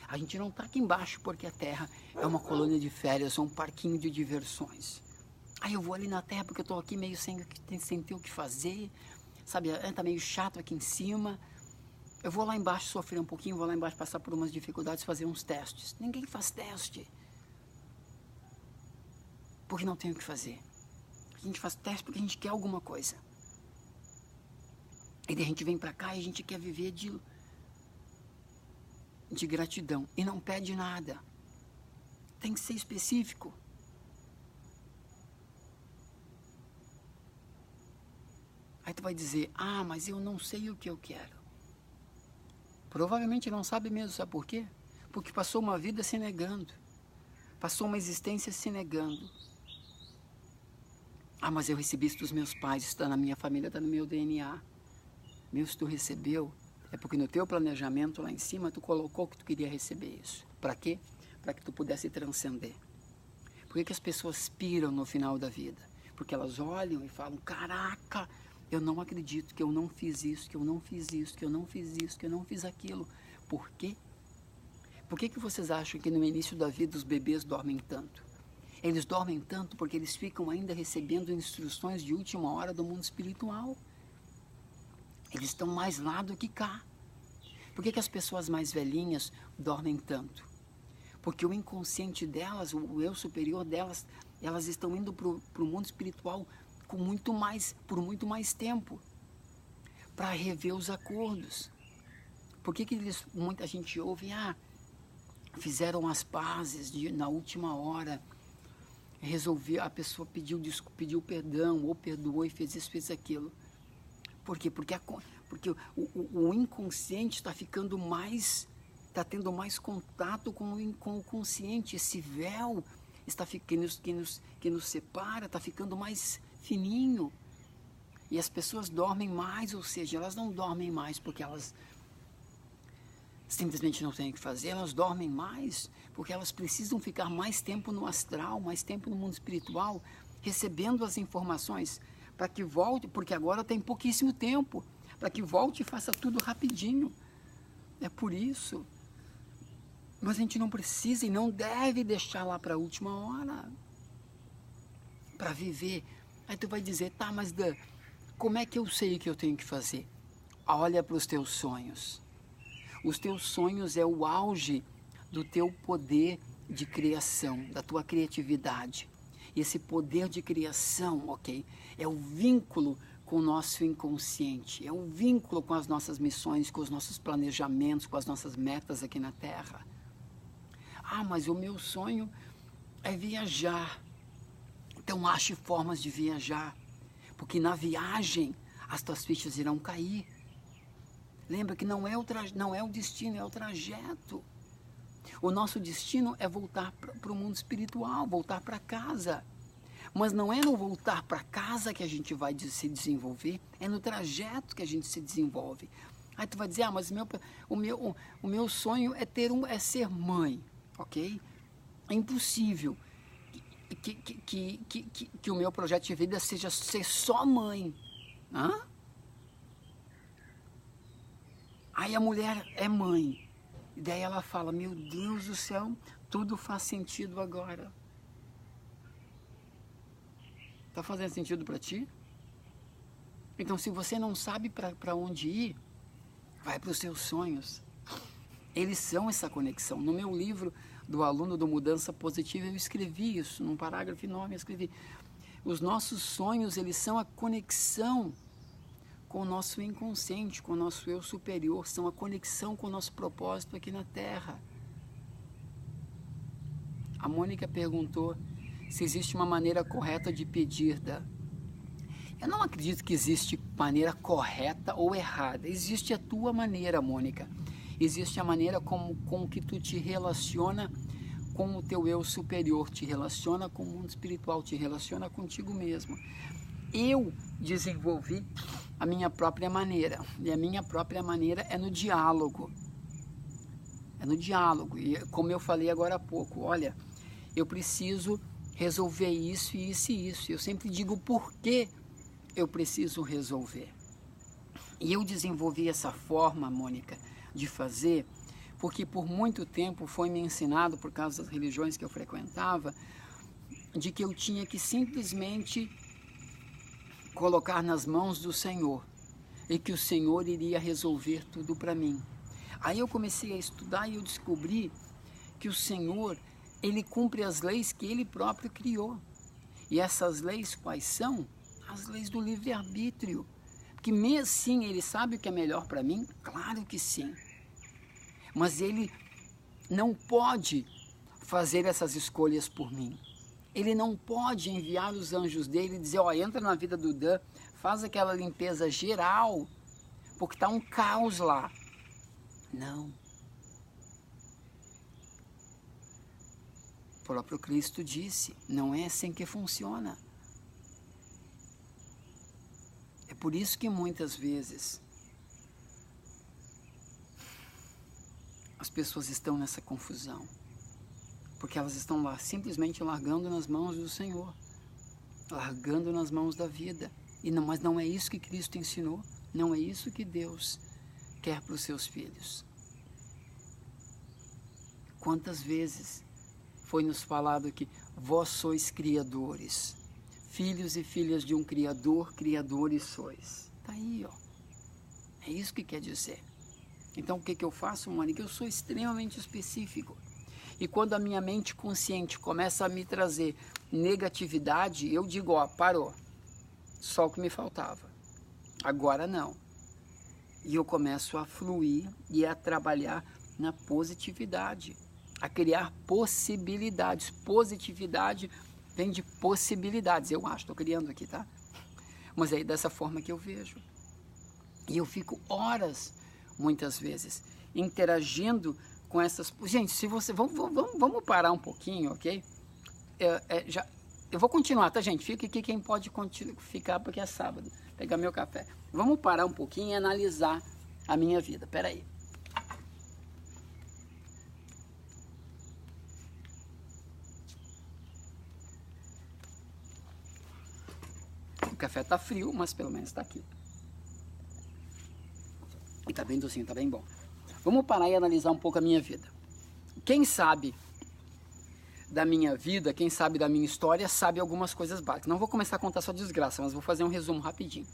A gente não está aqui embaixo porque a Terra é uma colônia de férias ou um parquinho de diversões. Aí eu vou ali na Terra porque eu estou aqui meio sem ter o que fazer, sabe? Está meio chato aqui em cima. Eu vou lá embaixo sofrer um pouquinho, vou lá embaixo passar por umas dificuldades, fazer uns testes. Ninguém faz teste. Porque não tem o que fazer. A gente faz teste porque a gente quer alguma coisa. E daí a gente vem para cá e a gente quer viver de gratidão. E não pede nada. Tem que ser específico. Aí tu vai dizer, ah, mas eu não sei o que eu quero. Provavelmente não sabe mesmo, sabe por quê? Porque passou uma vida se negando. Passou uma existência se negando. Ah, mas eu recebi isso dos meus pais, isso está na minha família, está no meu DNA. Meu, se tu recebeu, é porque no teu planejamento lá em cima, tu colocou que tu queria receber isso. Para quê? Para que tu pudesse transcender. Por que as pessoas piram no final da vida? Porque elas olham e falam, caraca, eu não acredito que eu não fiz isso, que eu não fiz isso, que eu não fiz isso, que eu não fiz aquilo. Por quê? Por que vocês acham que no início da vida os bebês dormem tanto? Eles dormem tanto porque eles ficam ainda recebendo instruções de última hora do mundo espiritual. Eles estão mais lá do que cá. Por que as pessoas mais velhinhas dormem tanto? Porque o inconsciente delas, o eu superior delas, elas estão indo para o mundo espiritual por muito mais tempo, para rever os acordos. Por que muita gente ouve, fizeram as pazes na última hora, a pessoa pediu perdão, ou perdoou e fez isso, fez aquilo. Por quê? Porque o inconsciente está ficando mais, está tendo mais contato com o consciente. Esse véu que nos separa está ficando mais fininho. E as pessoas dormem mais, ou seja, elas não dormem mais porque elas simplesmente não têm o que fazer, elas dormem mais porque elas precisam ficar mais tempo no astral, mais tempo no mundo espiritual, recebendo as informações, para que volte, porque agora tem pouquíssimo tempo, para que volte e faça tudo rapidinho. É por isso. Mas a gente não precisa e não deve deixar lá para a última hora, para viver. Aí tu vai dizer, tá, mas como é que eu sei o que eu tenho que fazer? Olha para os teus sonhos. Os teus sonhos é o auge do teu poder de criação, da tua criatividade. E esse poder de criação, ok, é o vínculo com o nosso inconsciente, é o vínculo com as nossas missões, com os nossos planejamentos, com as nossas metas aqui na Terra. Ah, mas o meu sonho é viajar. Então ache formas de viajar, porque na viagem as tuas fichas irão cair. Lembra que não é o destino, é o trajeto. O nosso destino é voltar para o mundo espiritual, voltar para casa. Mas não é no voltar para casa que a gente vai se desenvolver, é no trajeto que a gente se desenvolve. Aí tu vai dizer, mas o meu sonho é ser mãe, ok? É impossível que o meu projeto de vida seja ser só mãe. Hã? Aí a mulher é mãe. E daí ela fala, meu Deus do céu, tudo faz sentido agora. Está fazendo sentido para ti? Então, se você não sabe para onde ir, vai para os seus sonhos. Eles são essa conexão. No meu livro do aluno do Mudança Positiva, eu escrevi isso, num parágrafo enorme, eu escrevi. Os nossos sonhos, eles são a conexão com o nosso inconsciente, com o nosso eu superior, são a conexão com o nosso propósito aqui na Terra. A Mônica perguntou se existe uma maneira correta de pedir. Eu não acredito que existe maneira correta ou errada. Existe a tua maneira, Mônica. Existe a maneira com que tu te relaciona com o teu eu superior, te relaciona com o mundo espiritual, te relaciona contigo mesmo. Eu desenvolvi a minha própria maneira, e a minha própria maneira é no diálogo. É no diálogo, e como eu falei agora há pouco, olha, eu preciso resolver isso e isso e isso. Eu sempre digo por que eu preciso resolver. E eu desenvolvi essa forma, Mônica, de fazer, porque por muito tempo foi me ensinado, por causa das religiões que eu frequentava, de que eu tinha que simplesmente colocar nas mãos do Senhor e que o Senhor iria resolver tudo para mim. Aí eu comecei a estudar e eu descobri que o Senhor, Ele cumpre as leis que Ele próprio criou. E essas leis quais são? As leis do livre-arbítrio. Porque mesmo assim Ele sabe o que é melhor para mim? Claro que sim. Mas Ele não pode fazer essas escolhas por mim. Ele não pode enviar os anjos dele e dizer, ó, entra na vida do Dan, faz aquela limpeza geral, porque está um caos lá. Não. O próprio Cristo disse, não é assim que funciona. É por isso que muitas vezes as pessoas estão nessa confusão. Porque elas estão lá simplesmente largando nas mãos do Senhor. Largando nas mãos da vida. Mas não é isso que Cristo ensinou. Não é isso que Deus quer para os seus filhos. Quantas vezes foi nos falado que vós sois criadores. Filhos e filhas de um Criador, criadores sois. Está aí, ó. É isso que quer dizer. Então o que eu faço, Mônica? Eu sou extremamente específico. E quando a minha mente consciente começa a me trazer negatividade, eu digo, ó, parou. Só o que me faltava. Agora não. E eu começo a fluir e a trabalhar na positividade. A criar possibilidades. Positividade vem de possibilidades, eu acho. Estou criando aqui, tá? Mas é dessa forma que eu vejo. E eu fico horas, muitas vezes, interagindo com essas... Gente, se você... Vamos parar um pouquinho, ok? Eu vou continuar, tá, gente? Fica aqui quem pode ficar, porque é sábado. Pegar meu café. Vamos parar um pouquinho e analisar a minha vida. Espera aí. O café tá frio, mas pelo menos tá aqui. E tá bem docinho, tá bem bom. Vamos parar e analisar um pouco a minha vida. Quem sabe da minha vida, quem sabe da minha história, sabe algumas coisas básicas. Não vou começar a contar só desgraça, mas vou fazer um resumo rapidinho.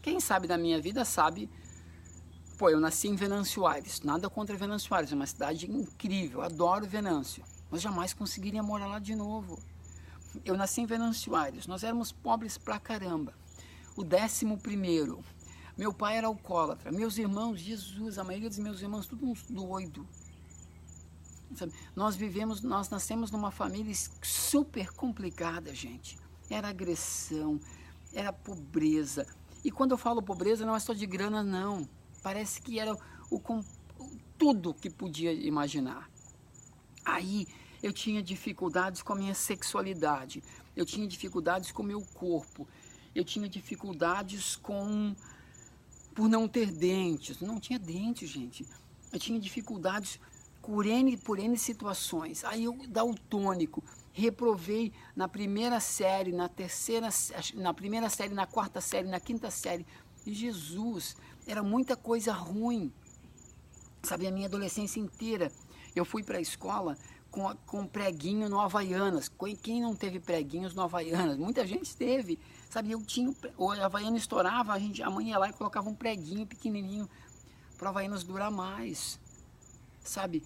Quem sabe da minha vida sabe... Pô, eu nasci em Venâncio Aires. Nada contra Venâncio Aires, é uma cidade incrível. Adoro Venâncio. Mas jamais conseguiria morar lá de novo. Eu nasci em Venâncio Aires. Nós éramos pobres pra caramba. O 11º. Meu pai era alcoólatra. Meus irmãos, Jesus, a maioria dos meus irmãos, tudo uns doido. Sabe? Nós nascemos numa família super complicada, gente. Era agressão, era pobreza. E quando eu falo pobreza, não é só de grana, não. Parece que era tudo que podia imaginar. Aí eu tinha dificuldades com a minha sexualidade. Eu tinha dificuldades com o meu corpo. Eu tinha dificuldades por não ter dentes. Não tinha dentes, gente. Eu tinha dificuldades por N situações. Aí eu, daltônico, reprovei na primeira série, na primeira série, na quarta série, na quinta série. E Jesus, era muita coisa ruim. Sabe, a minha adolescência inteira, eu fui para a escola com preguinho no Havaianas. Quem não teve preguinhos no Havaianas? Muita gente teve. Sabe, o Havaiana estourava, a mãe ia lá e colocava um preguinho pequenininho para o Havaianas durar mais. Sabe,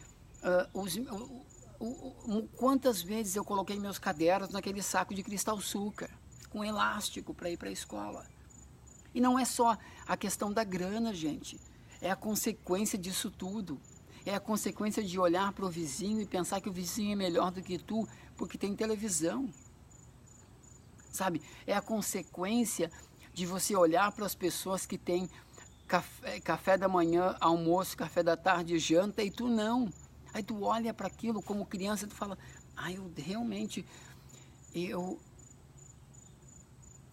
quantas vezes eu coloquei meus cadernos naquele saco de cristal açúcar, com elástico para ir para a escola. E não é só a questão da grana, gente. É a consequência disso tudo. É a consequência de olhar para o vizinho e pensar que o vizinho é melhor do que tu, porque tem televisão. sabe? É a consequência de você olhar para as pessoas que têm café da manhã, almoço, café da tarde, janta, e tu não. Aí tu olha para aquilo como criança e tu fala, eu realmente,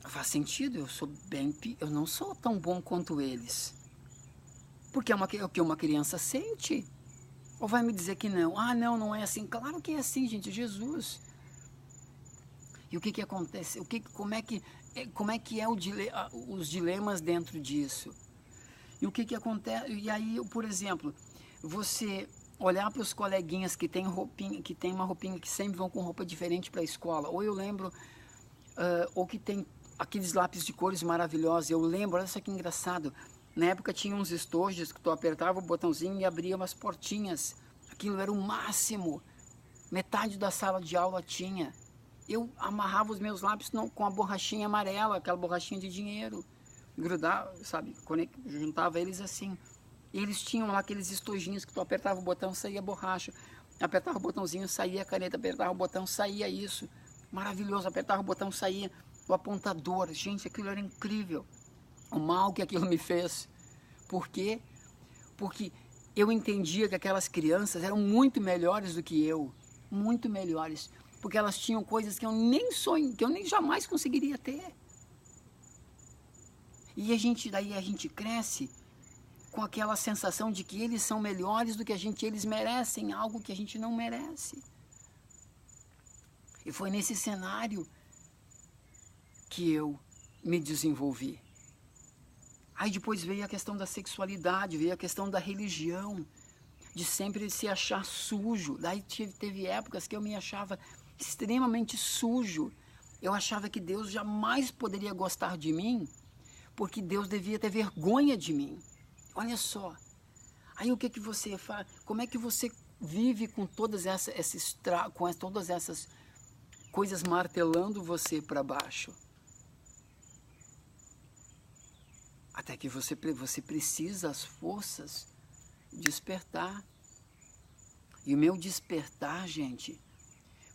faz sentido, eu não sou tão bom quanto eles. Porque é o que uma criança sente. Ou vai me dizer que não? Não é assim. Claro que é assim, gente, Jesus. E o que acontece? Como é que é os dilemas dentro disso? E o que acontece? E aí, por exemplo, você olhar para os coleguinhas que tem uma roupinha, que sempre vão com roupa diferente para a escola. Ou eu lembro, ou que tem aqueles lápis de cores maravilhosos. Eu lembro, olha só que engraçado. Na época tinha uns estojos que tu apertava o botãozinho e abria umas portinhas. Aquilo era o máximo. Metade da sala de aula tinha. Eu amarrava os meus lápis com a borrachinha amarela, aquela borrachinha de dinheiro. Grudava, sabe? Juntava eles assim. E eles tinham lá aqueles estojinhos que tu apertava o botão, saía a borracha. Apertava o botãozinho, saía a caneta. Apertava o botão, saía isso. Maravilhoso. Apertava o botão, saía o apontador. Gente, aquilo era incrível. O mal que aquilo me fez. Por quê? Porque eu entendia que aquelas crianças eram muito melhores do que eu. Muito melhores. Porque elas tinham coisas que eu nem jamais conseguiria ter. E daí a gente cresce com aquela sensação de que eles são melhores do que eles merecem algo que a gente não merece. E foi nesse cenário que eu me desenvolvi. Aí depois veio a questão da sexualidade, veio a questão da religião, de sempre se achar sujo. Daí teve épocas que eu me achava extremamente sujo. Eu achava que Deus jamais poderia gostar de mim, porque Deus devia ter vergonha de mim. Olha só. Aí o que você faz? Como é que você vive com todas essas coisas martelando você para baixo? Até que você precisa as forças despertar. E o meu despertar, gente,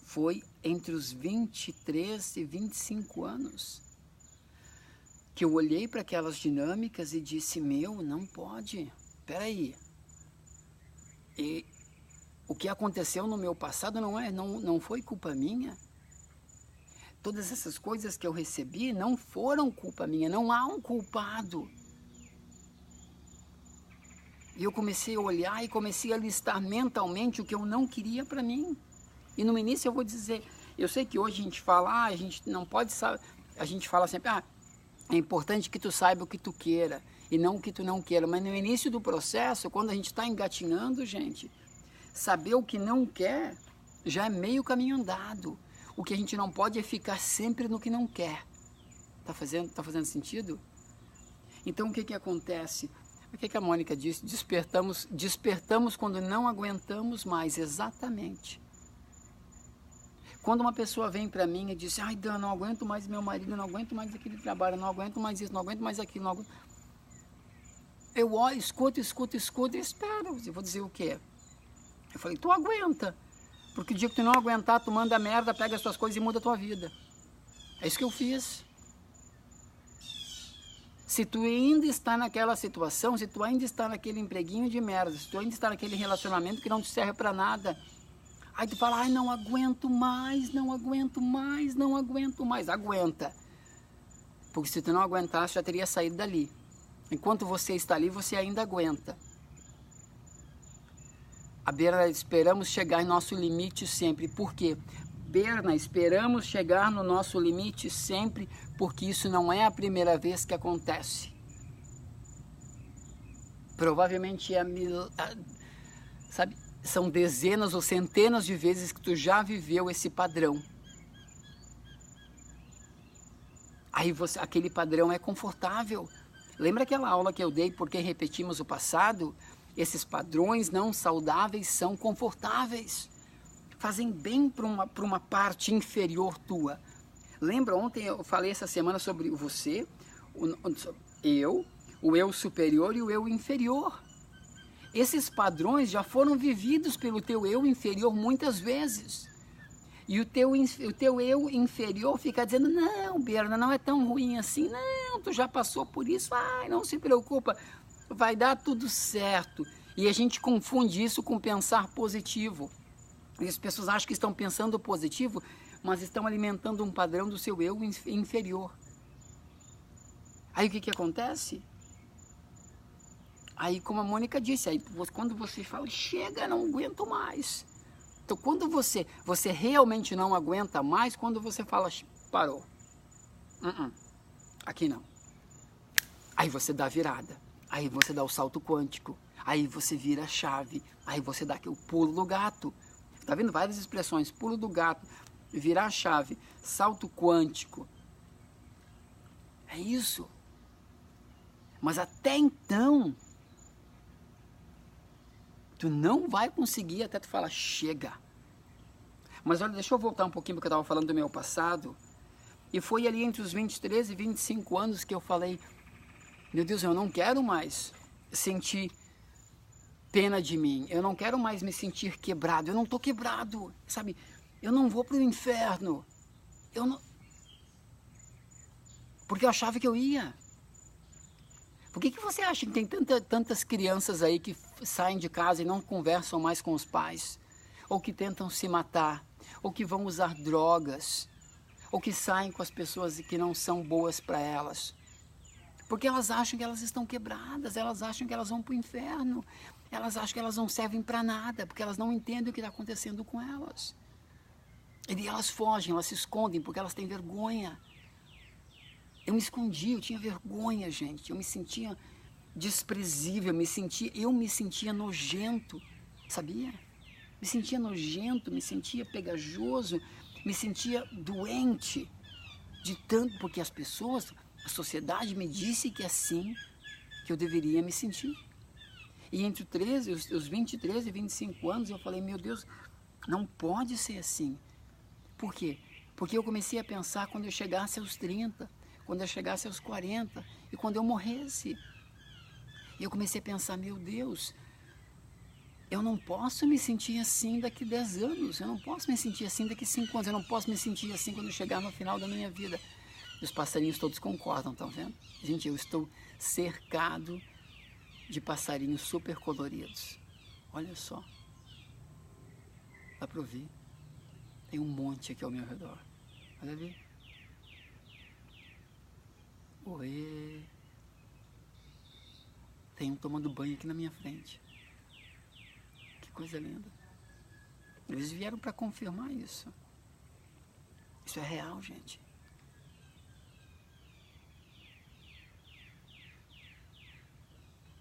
foi entre os 23 e 25 anos. Que eu olhei para aquelas dinâmicas e disse, não pode, peraí. E o que aconteceu no meu passado não foi culpa minha. Todas essas coisas que eu recebi não foram culpa minha, não há um culpado. E eu comecei a olhar e comecei a listar mentalmente o que eu não queria para mim. E no início eu vou dizer, eu sei que hoje a gente fala, a gente não pode saber, a gente fala sempre, é importante que tu saiba o que tu queira e não o que tu não queira. Mas no início do processo, quando a gente está engatinhando, gente, saber o que não quer já é meio caminho andado. O que a gente não pode é ficar sempre no que não quer. Tá fazendo sentido? Então o que acontece? O que a Mônica disse? Despertamos quando não aguentamos mais, exatamente. Quando uma pessoa vem para mim e diz, Dan, não aguento mais meu marido, não aguento mais aquele trabalho, não aguento mais isso, não aguento mais aquilo, não aguento... Eu olho, escuto e espero. Eu vou dizer o quê? Eu falei, tu aguenta. Porque o dia que tu não aguentar, tu manda merda, pega as tuas coisas e muda a tua vida. É isso que eu fiz. Se tu ainda está naquela situação, se tu ainda está naquele empreguinho de merda, se tu ainda está naquele relacionamento que não te serve para nada, aí tu fala, não aguento mais, não aguento mais, não aguento mais. Aguenta. Porque se tu não aguentasse, já teria saído dali. Enquanto você está ali, você ainda aguenta. A Berna, esperamos chegar em nosso limite sempre. Por quê? Berna, esperamos chegar no nosso limite sempre, porque isso não é a primeira vez que acontece. Provavelmente sabe, são dezenas ou centenas de vezes que tu já viveu esse padrão. Aí aquele padrão é confortável. Lembra aquela aula que eu dei, porque repetimos o passado? Esses padrões não saudáveis são confortáveis. Fazem bem para uma parte inferior tua. Lembra, ontem eu falei essa semana sobre você, o eu superior e o eu inferior. Esses padrões já foram vividos pelo teu eu inferior muitas vezes. E o teu eu inferior fica dizendo, não, Berna, não é tão ruim assim, não, tu já passou por isso, ai, não se preocupa, vai dar tudo certo. E a gente confunde isso com pensar positivo. E as pessoas acham que estão pensando positivo, mas estão alimentando um padrão do seu eu inferior. Aí o que acontece? Aí, como a Mônica disse, aí, quando você fala, chega, não aguento mais. Então, quando você realmente não aguenta mais, quando você fala, parou. Aqui não. Aí você dá a virada. Aí você dá o salto quântico. Aí você vira a chave. Aí você dá aqui o pulo do gato. Tá vendo? Várias expressões. Pulo do gato, virar a chave, salto quântico. É isso. Mas até então, tu não vai conseguir até tu falar, chega. Mas olha, deixa eu voltar um pouquinho porque eu estava falando do meu passado. E foi ali entre os 23 e 25 anos que eu falei, meu Deus, eu não quero mais sentir pena de mim. Eu não quero mais me sentir quebrado. Eu não estou quebrado, sabe? Eu não vou para o inferno. Eu não... Porque eu achava que eu ia. Por que você acha que tem tantas crianças aí que saem de casa e não conversam mais com os pais? Ou que tentam se matar? Ou que vão usar drogas? Ou que saem com as pessoas que não são boas para elas? Porque elas acham que elas estão quebradas, elas acham que elas vão para o inferno, elas acham que elas não servem para nada, porque elas não entendem o que está acontecendo com elas. E elas fogem, elas se escondem porque elas têm vergonha. Eu me escondi, eu tinha vergonha, gente. Eu me sentia desprezível, eu me sentia nojento, sabia? Me sentia nojento, me sentia pegajoso, me sentia doente de tanto, porque as pessoas, a sociedade me disse que é assim que eu deveria me sentir. E entre os 23 e 25 anos eu falei, meu Deus, não pode ser assim. Por quê? Porque eu comecei a pensar quando eu chegasse aos 30, quando eu chegasse aos 40 e quando eu morresse. E eu comecei a pensar, meu Deus, eu não posso me sentir assim daqui 10 anos, eu não posso me sentir assim daqui 5 anos, eu não posso me sentir assim quando eu chegar no final da minha vida. E os passarinhos todos concordam, estão vendo? Gente, eu estou cercado de passarinhos super coloridos. Olha só. Dá para ouvir? Tem um monte aqui ao meu redor. Olha ali. Oi. Tem um tomando banho aqui na minha frente. Que coisa linda. Eles vieram para confirmar isso. Isso é real, gente.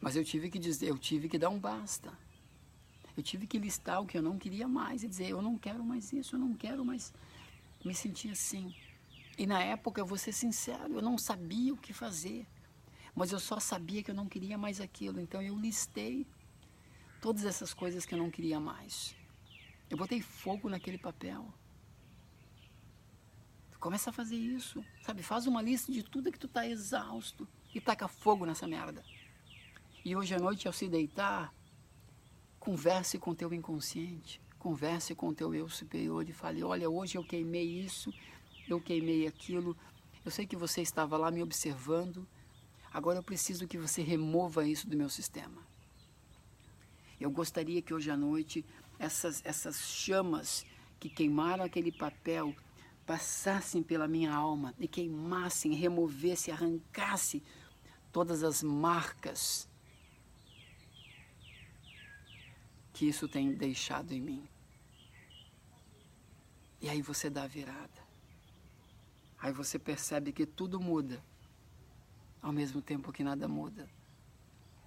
Mas eu tive que dizer, eu tive que dar um basta. Eu tive que listar o que eu não queria mais e dizer, eu não quero mais isso, eu não quero mais me sentir assim. E na época, eu vou ser sincero, eu não sabia o que fazer. Mas eu só sabia que eu não queria mais aquilo. Então eu listei todas essas coisas que eu não queria mais. Eu botei fogo naquele papel. Começa a fazer isso, sabe? Faz uma lista de tudo que tu tá exausto e taca fogo nessa merda. E hoje à noite, ao se deitar, converse com o teu inconsciente, converse com o teu eu superior e fale, olha, hoje eu queimei isso, eu queimei aquilo, eu sei que você estava lá me observando, agora eu preciso que você remova isso do meu sistema. Eu gostaria que hoje à noite essas chamas que queimaram aquele papel passassem pela minha alma e queimassem, removessem, arrancassem todas as marcas que isso tem deixado em mim. E aí você dá a virada. Aí você percebe que tudo muda, ao mesmo tempo que nada muda.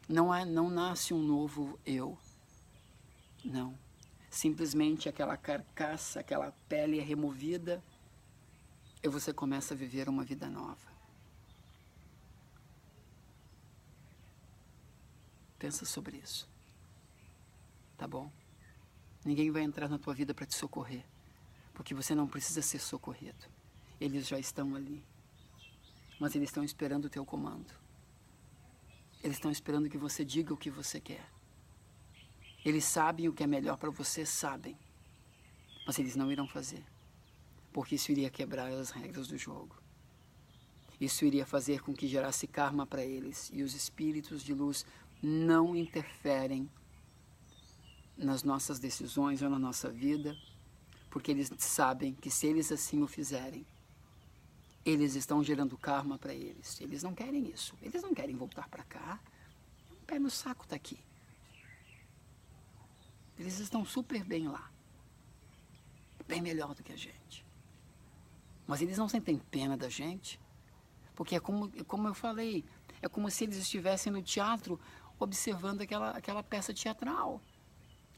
Não nasce um novo eu. Não. Simplesmente aquela carcaça, aquela pele é removida e você começa a viver uma vida nova. Pensa sobre isso. Tá bom? Ninguém vai entrar na tua vida para te socorrer, porque você não precisa ser socorrido. Eles já estão ali, mas eles estão esperando o teu comando. Eles estão esperando que você diga o que você quer. Eles sabem o que é melhor para você, sabem, mas eles não irão fazer. porque isso iria quebrar as regras do jogo. Isso iria fazer com que gerasse karma para eles. E os espíritos de luz não interferem nas nossas decisões ou na nossa vida, porque eles sabem que se eles assim o fizerem, eles estão gerando karma para eles. Eles não querem isso. Eles não querem voltar para cá. O pé no saco está aqui. Eles estão super bem lá. Bem melhor do que a gente. Mas eles não sentem pena da gente. Porque é como eu falei, é como se eles estivessem no teatro observando aquela peça teatral.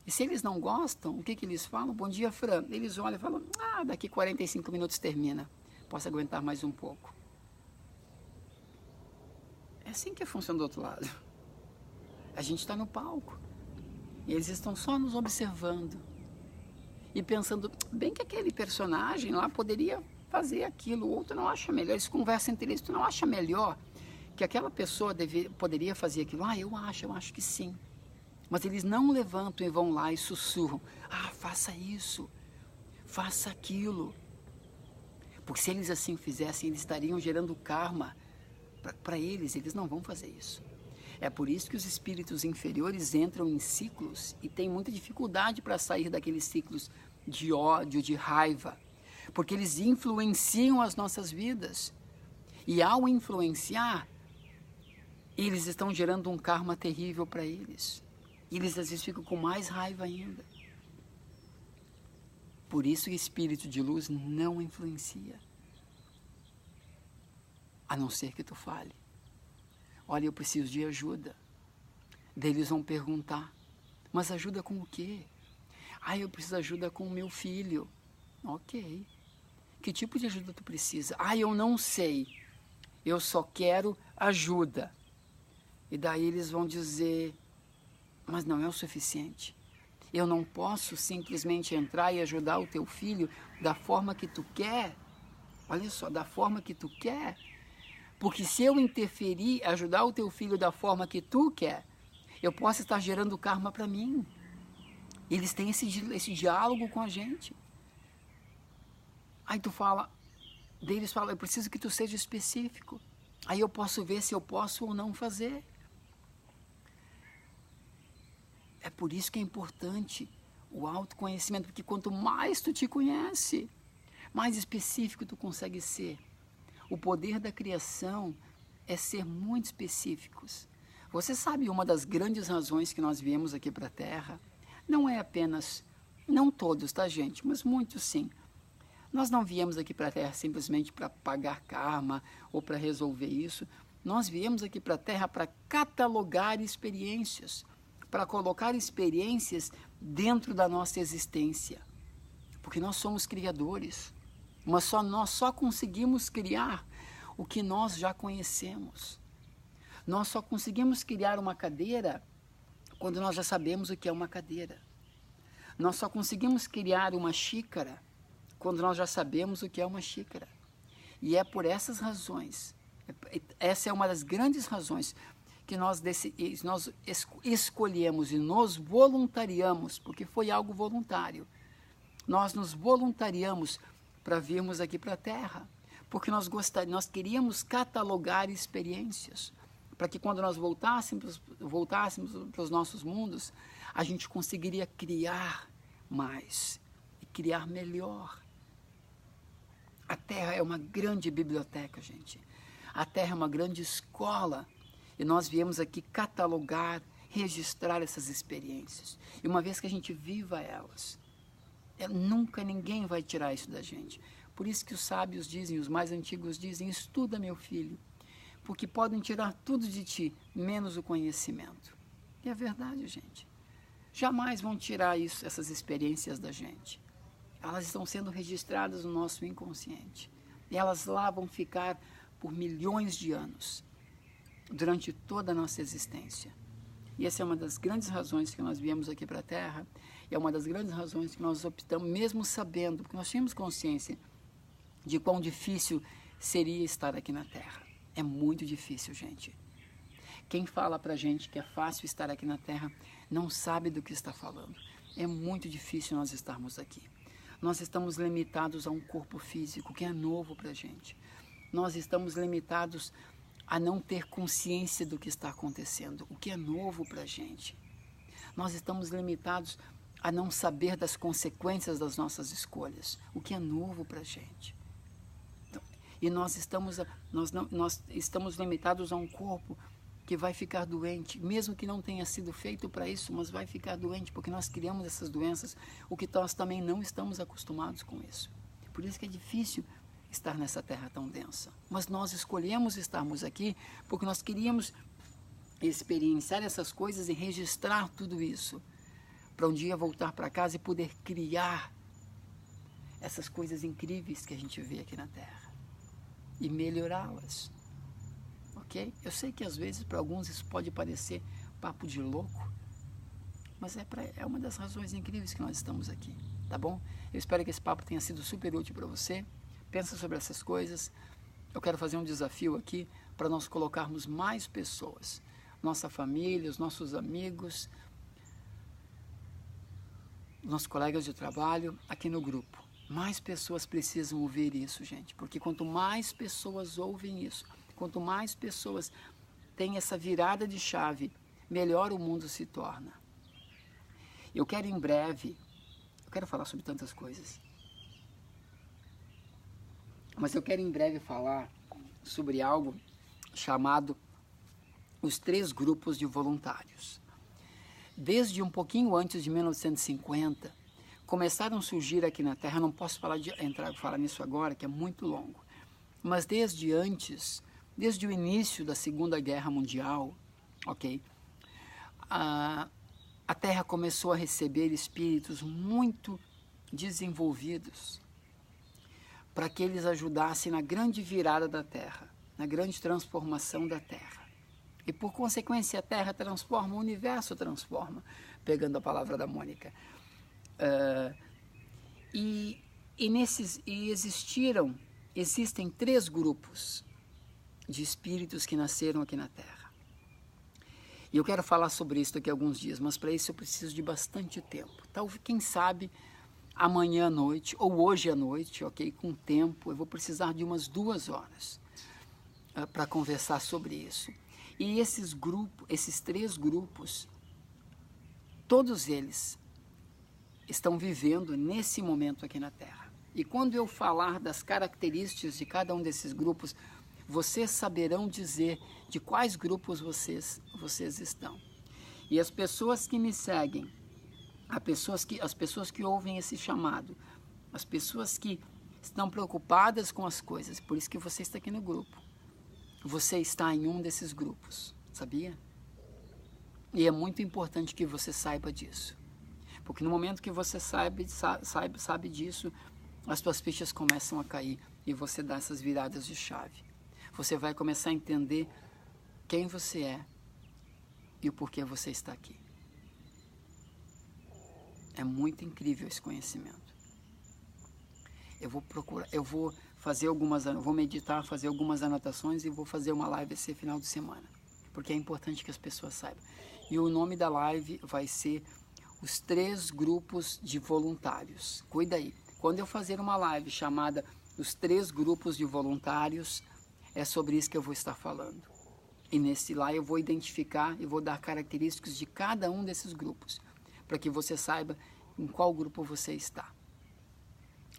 E se eles não gostam, o que eles falam? Bom dia, Fran. Eles olham e falam, daqui 45 minutos termina. Posso aguentar mais um pouco. É assim que funciona do outro lado. A gente está no palco. E eles estão só nos observando. E pensando, bem que aquele personagem lá poderia fazer aquilo, o outro não acha melhor. Eles conversam entre eles, tu não acha melhor que aquela pessoa poderia fazer aquilo? Eu acho que sim. Mas eles não levantam e vão lá e sussurram, faça isso, faça aquilo. Porque se eles assim fizessem, eles estariam gerando karma para eles não vão fazer isso. É por isso que os espíritos inferiores entram em ciclos e têm muita dificuldade para sair daqueles ciclos de ódio, de raiva. Porque eles influenciam as nossas vidas. E ao influenciar, eles estão gerando um karma terrível para eles. E eles às vezes ficam com mais raiva ainda. Por isso o espírito de luz não influencia. A não ser que tu fale. Olha, eu preciso de ajuda. Daí eles vão perguntar, mas ajuda com o quê? Eu preciso de ajuda com o meu filho. Ok. Que tipo de ajuda tu precisa? Eu não sei. Eu só quero ajuda. E daí eles vão dizer, mas não é o suficiente. Eu não posso simplesmente entrar e ajudar o teu filho da forma que tu quer. Olha só, da forma que tu quer. Porque se eu interferir, ajudar o teu filho da forma que tu quer, eu posso estar gerando karma para mim. Eles têm esse diálogo com a gente. Aí tu fala, deles fala, eu preciso que tu seja específico. Aí eu posso ver se eu posso ou não fazer. É por isso que é importante o autoconhecimento, porque quanto mais tu te conhece, mais específico tu consegue ser. O poder da criação é ser muito específicos. Você sabe, uma das grandes razões que nós viemos aqui para a Terra, não é apenas, não todos, tá gente, mas muitos sim. Nós não viemos aqui para a Terra simplesmente para pagar karma ou para resolver isso. Nós viemos aqui para a Terra para catalogar experiências, para colocar experiências dentro da nossa existência. Porque nós somos criadores, mas nós só conseguimos criar o que nós já conhecemos. Nós só conseguimos criar uma cadeira quando nós já sabemos o que é uma cadeira. Nós só conseguimos criar uma xícara quando nós já sabemos o que é uma xícara. E é por essas razões, essa é uma das grandes razões que nós escolhemos e nos voluntariamos, porque foi algo voluntário. Nós nos voluntariamos para virmos aqui para a Terra, porque nós queríamos catalogar experiências, para que quando nós voltássemos para os nossos mundos, a gente conseguiria criar mais e criar melhor. A Terra é uma grande biblioteca, gente. A Terra é uma grande escola. E nós viemos aqui catalogar, registrar essas experiências. E uma vez que a gente viva elas, nunca ninguém vai tirar isso da gente. Por isso que os sábios dizem, os mais antigos dizem, estuda, meu filho, porque podem tirar tudo de ti, menos o conhecimento. E é verdade, gente. Jamais vão tirar essas experiências da gente. Elas estão sendo registradas no nosso inconsciente. E elas lá vão ficar por milhões de anos, durante toda a nossa existência. E essa é uma das grandes razões que nós viemos aqui para a Terra, e é uma das grandes razões que nós optamos, mesmo sabendo, porque nós tínhamos consciência de quão difícil seria estar aqui na Terra. É muito difícil, gente. Quem fala para a gente que é fácil estar aqui na Terra, não sabe do que está falando. É muito difícil nós estarmos aqui. Nós estamos limitados a um corpo físico que é novo para a gente. Nós estamos limitados a não ter consciência do que está acontecendo, o que é novo para a gente. Nós estamos limitados a não saber das consequências das nossas escolhas, o que é novo para a gente. Então, e nós estamos limitados a um corpo que vai ficar doente, mesmo que não tenha sido feito para isso, mas vai ficar doente, porque nós criamos essas doenças, o que nós também não estamos acostumados com isso. Por isso que é difícil estar nessa terra tão densa. Mas nós escolhemos estarmos aqui porque nós queríamos experienciar essas coisas e registrar tudo isso, para um dia voltar para casa e poder criar essas coisas incríveis que a gente vê aqui na terra e melhorá-las. Ok? Eu sei que às vezes para alguns isso pode parecer papo de louco, mas é uma das razões incríveis que nós estamos aqui, tá bom? Eu espero que esse papo tenha sido super útil para você. Pensa sobre essas coisas. Eu quero fazer um desafio aqui para nós colocarmos mais pessoas, nossa família, os nossos amigos, nossos colegas de trabalho aqui no grupo. Mais pessoas precisam ouvir isso, gente, porque quanto mais pessoas ouvem isso, quanto mais pessoas têm essa virada de chave, melhor o mundo se torna. Eu quero em breve, eu quero falar sobre tantas coisas, mas eu quero em breve falar sobre algo chamado os 3 grupos de voluntários. Desde um pouquinho antes de 1950, começaram a surgir aqui na Terra, não posso falar nisso agora, que é muito longo, mas desde antes, desde o início da Segunda Guerra Mundial, ok? A Terra começou a receber espíritos muito desenvolvidos para que eles ajudassem na grande virada da Terra, na grande transformação da Terra. E por consequência a Terra transforma, o universo transforma, pegando a palavra da Mônica. Existem 3 grupos de espíritos que nasceram aqui na Terra. E eu quero falar sobre isso daqui a alguns dias, mas para isso eu preciso de bastante tempo. Talvez, quem sabe, amanhã à noite ou hoje à noite, ok? Com tempo, eu vou precisar de umas 2 horas para conversar sobre isso. E esses 3 grupos, todos eles estão vivendo nesse momento aqui na Terra. E quando eu falar das características de cada um desses grupos, vocês saberão dizer de quais grupos vocês estão. E as pessoas que me seguem, as pessoas que ouvem esse chamado, as pessoas que estão preocupadas com as coisas, por isso que você está aqui no grupo. Você está em um desses grupos, sabia? E é muito importante que você saiba disso. Porque no momento que você sabe disso, as suas fichas começam a cair e você dá essas viradas de chave. Você vai começar a entender quem você é e o porquê você está aqui. É muito incrível esse conhecimento. Eu vou meditar, fazer algumas anotações e vou fazer uma live esse final de semana, porque é importante que as pessoas saibam. E o nome da live vai ser os 3 grupos de voluntários. Cuida aí. Quando eu fazer uma live chamada os 3 grupos de voluntários, é sobre isso que eu vou estar falando. E nesse lá eu vou identificar e vou dar características de cada um desses grupos, para que você saiba em qual grupo você está.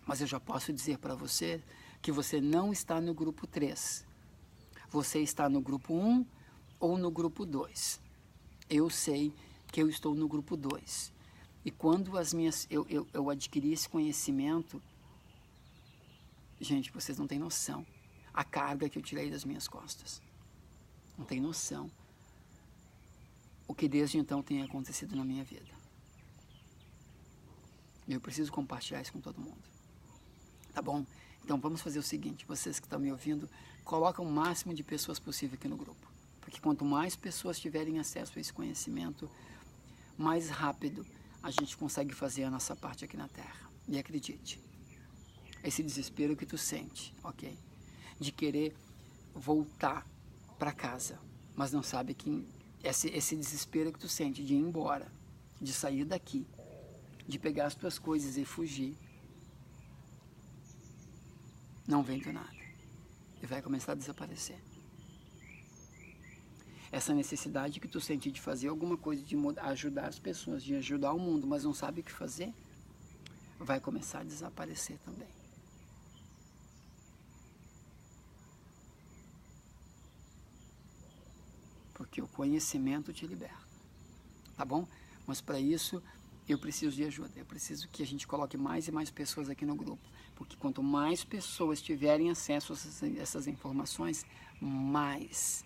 Mas eu já posso dizer para você que você não está no grupo 3. Você está no grupo 1 ou no grupo 2. Eu sei que eu estou no grupo 2. E quando eu adquiri esse conhecimento, gente, vocês não têm noção a carga que eu tirei das minhas costas. Não tem noção o que desde então tem acontecido na minha vida. E eu preciso compartilhar isso com todo mundo. Tá bom? Então vamos fazer o seguinte, vocês que estão me ouvindo, coloquem o máximo de pessoas possível aqui no grupo. Porque quanto mais pessoas tiverem acesso a esse conhecimento, mais rápido a gente consegue fazer a nossa parte aqui na Terra. E acredite, esse desespero que tu sente, ok? De querer voltar para casa, mas não sabe que esse desespero que tu sente de ir embora, de sair daqui, de pegar as tuas coisas e fugir, não vem do nada e vai começar a desaparecer. Essa necessidade que tu sente de fazer alguma coisa, de ajudar as pessoas, de ajudar o mundo, mas não sabe o que fazer, vai começar a desaparecer também. Porque o conhecimento te liberta, tá bom? Mas para isso eu preciso de ajuda, eu preciso que a gente coloque mais e mais pessoas aqui no grupo, porque quanto mais pessoas tiverem acesso a essas informações, mais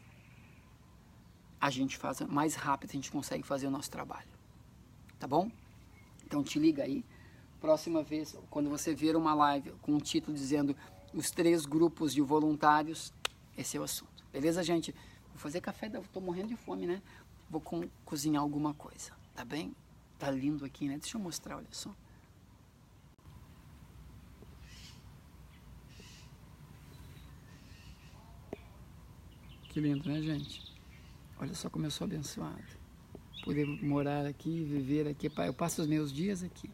a gente faz, mais rápido a gente consegue fazer o nosso trabalho, tá bom? Então te liga aí, próxima vez, quando você ver uma live com um título dizendo os 3 grupos de voluntários, esse é o assunto, beleza, gente? Vou fazer café, estou morrendo de fome, né? Vou cozinhar alguma coisa, tá bem? Tá lindo aqui, né? Deixa eu mostrar, olha só. Que lindo, né, gente? Olha só como eu sou abençoado. Poder morar aqui, viver aqui. Eu passo os meus dias aqui.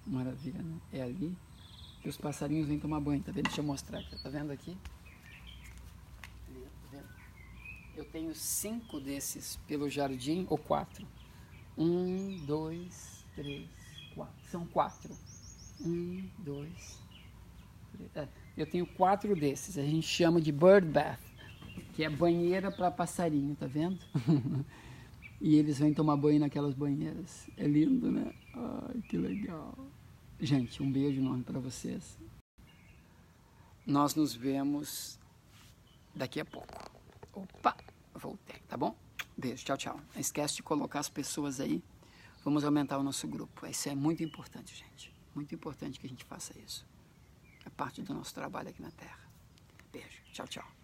Maravilha, né? É ali que os passarinhos vêm tomar banho, tá vendo? Deixa eu mostrar aqui, tá vendo aqui? Ali, tá vendo? Eu tenho 5 desses pelo jardim, ou 4. 1, 2, 3, 4. São 4. 1, 2, 3. Eu tenho 4 desses. A gente chama de bird bath, que é banheira para passarinho, tá vendo? E eles vêm tomar banho naquelas banheiras. É lindo, né? Ai, que legal. Gente, um beijo enorme para vocês. Nós nos vemos daqui a pouco. Opa, voltei, tá bom? Beijo, tchau, tchau. Não esquece de colocar as pessoas aí. Vamos aumentar o nosso grupo. Isso é muito importante, gente. Muito importante que a gente faça isso. É parte do nosso trabalho aqui na Terra. Beijo, tchau, tchau.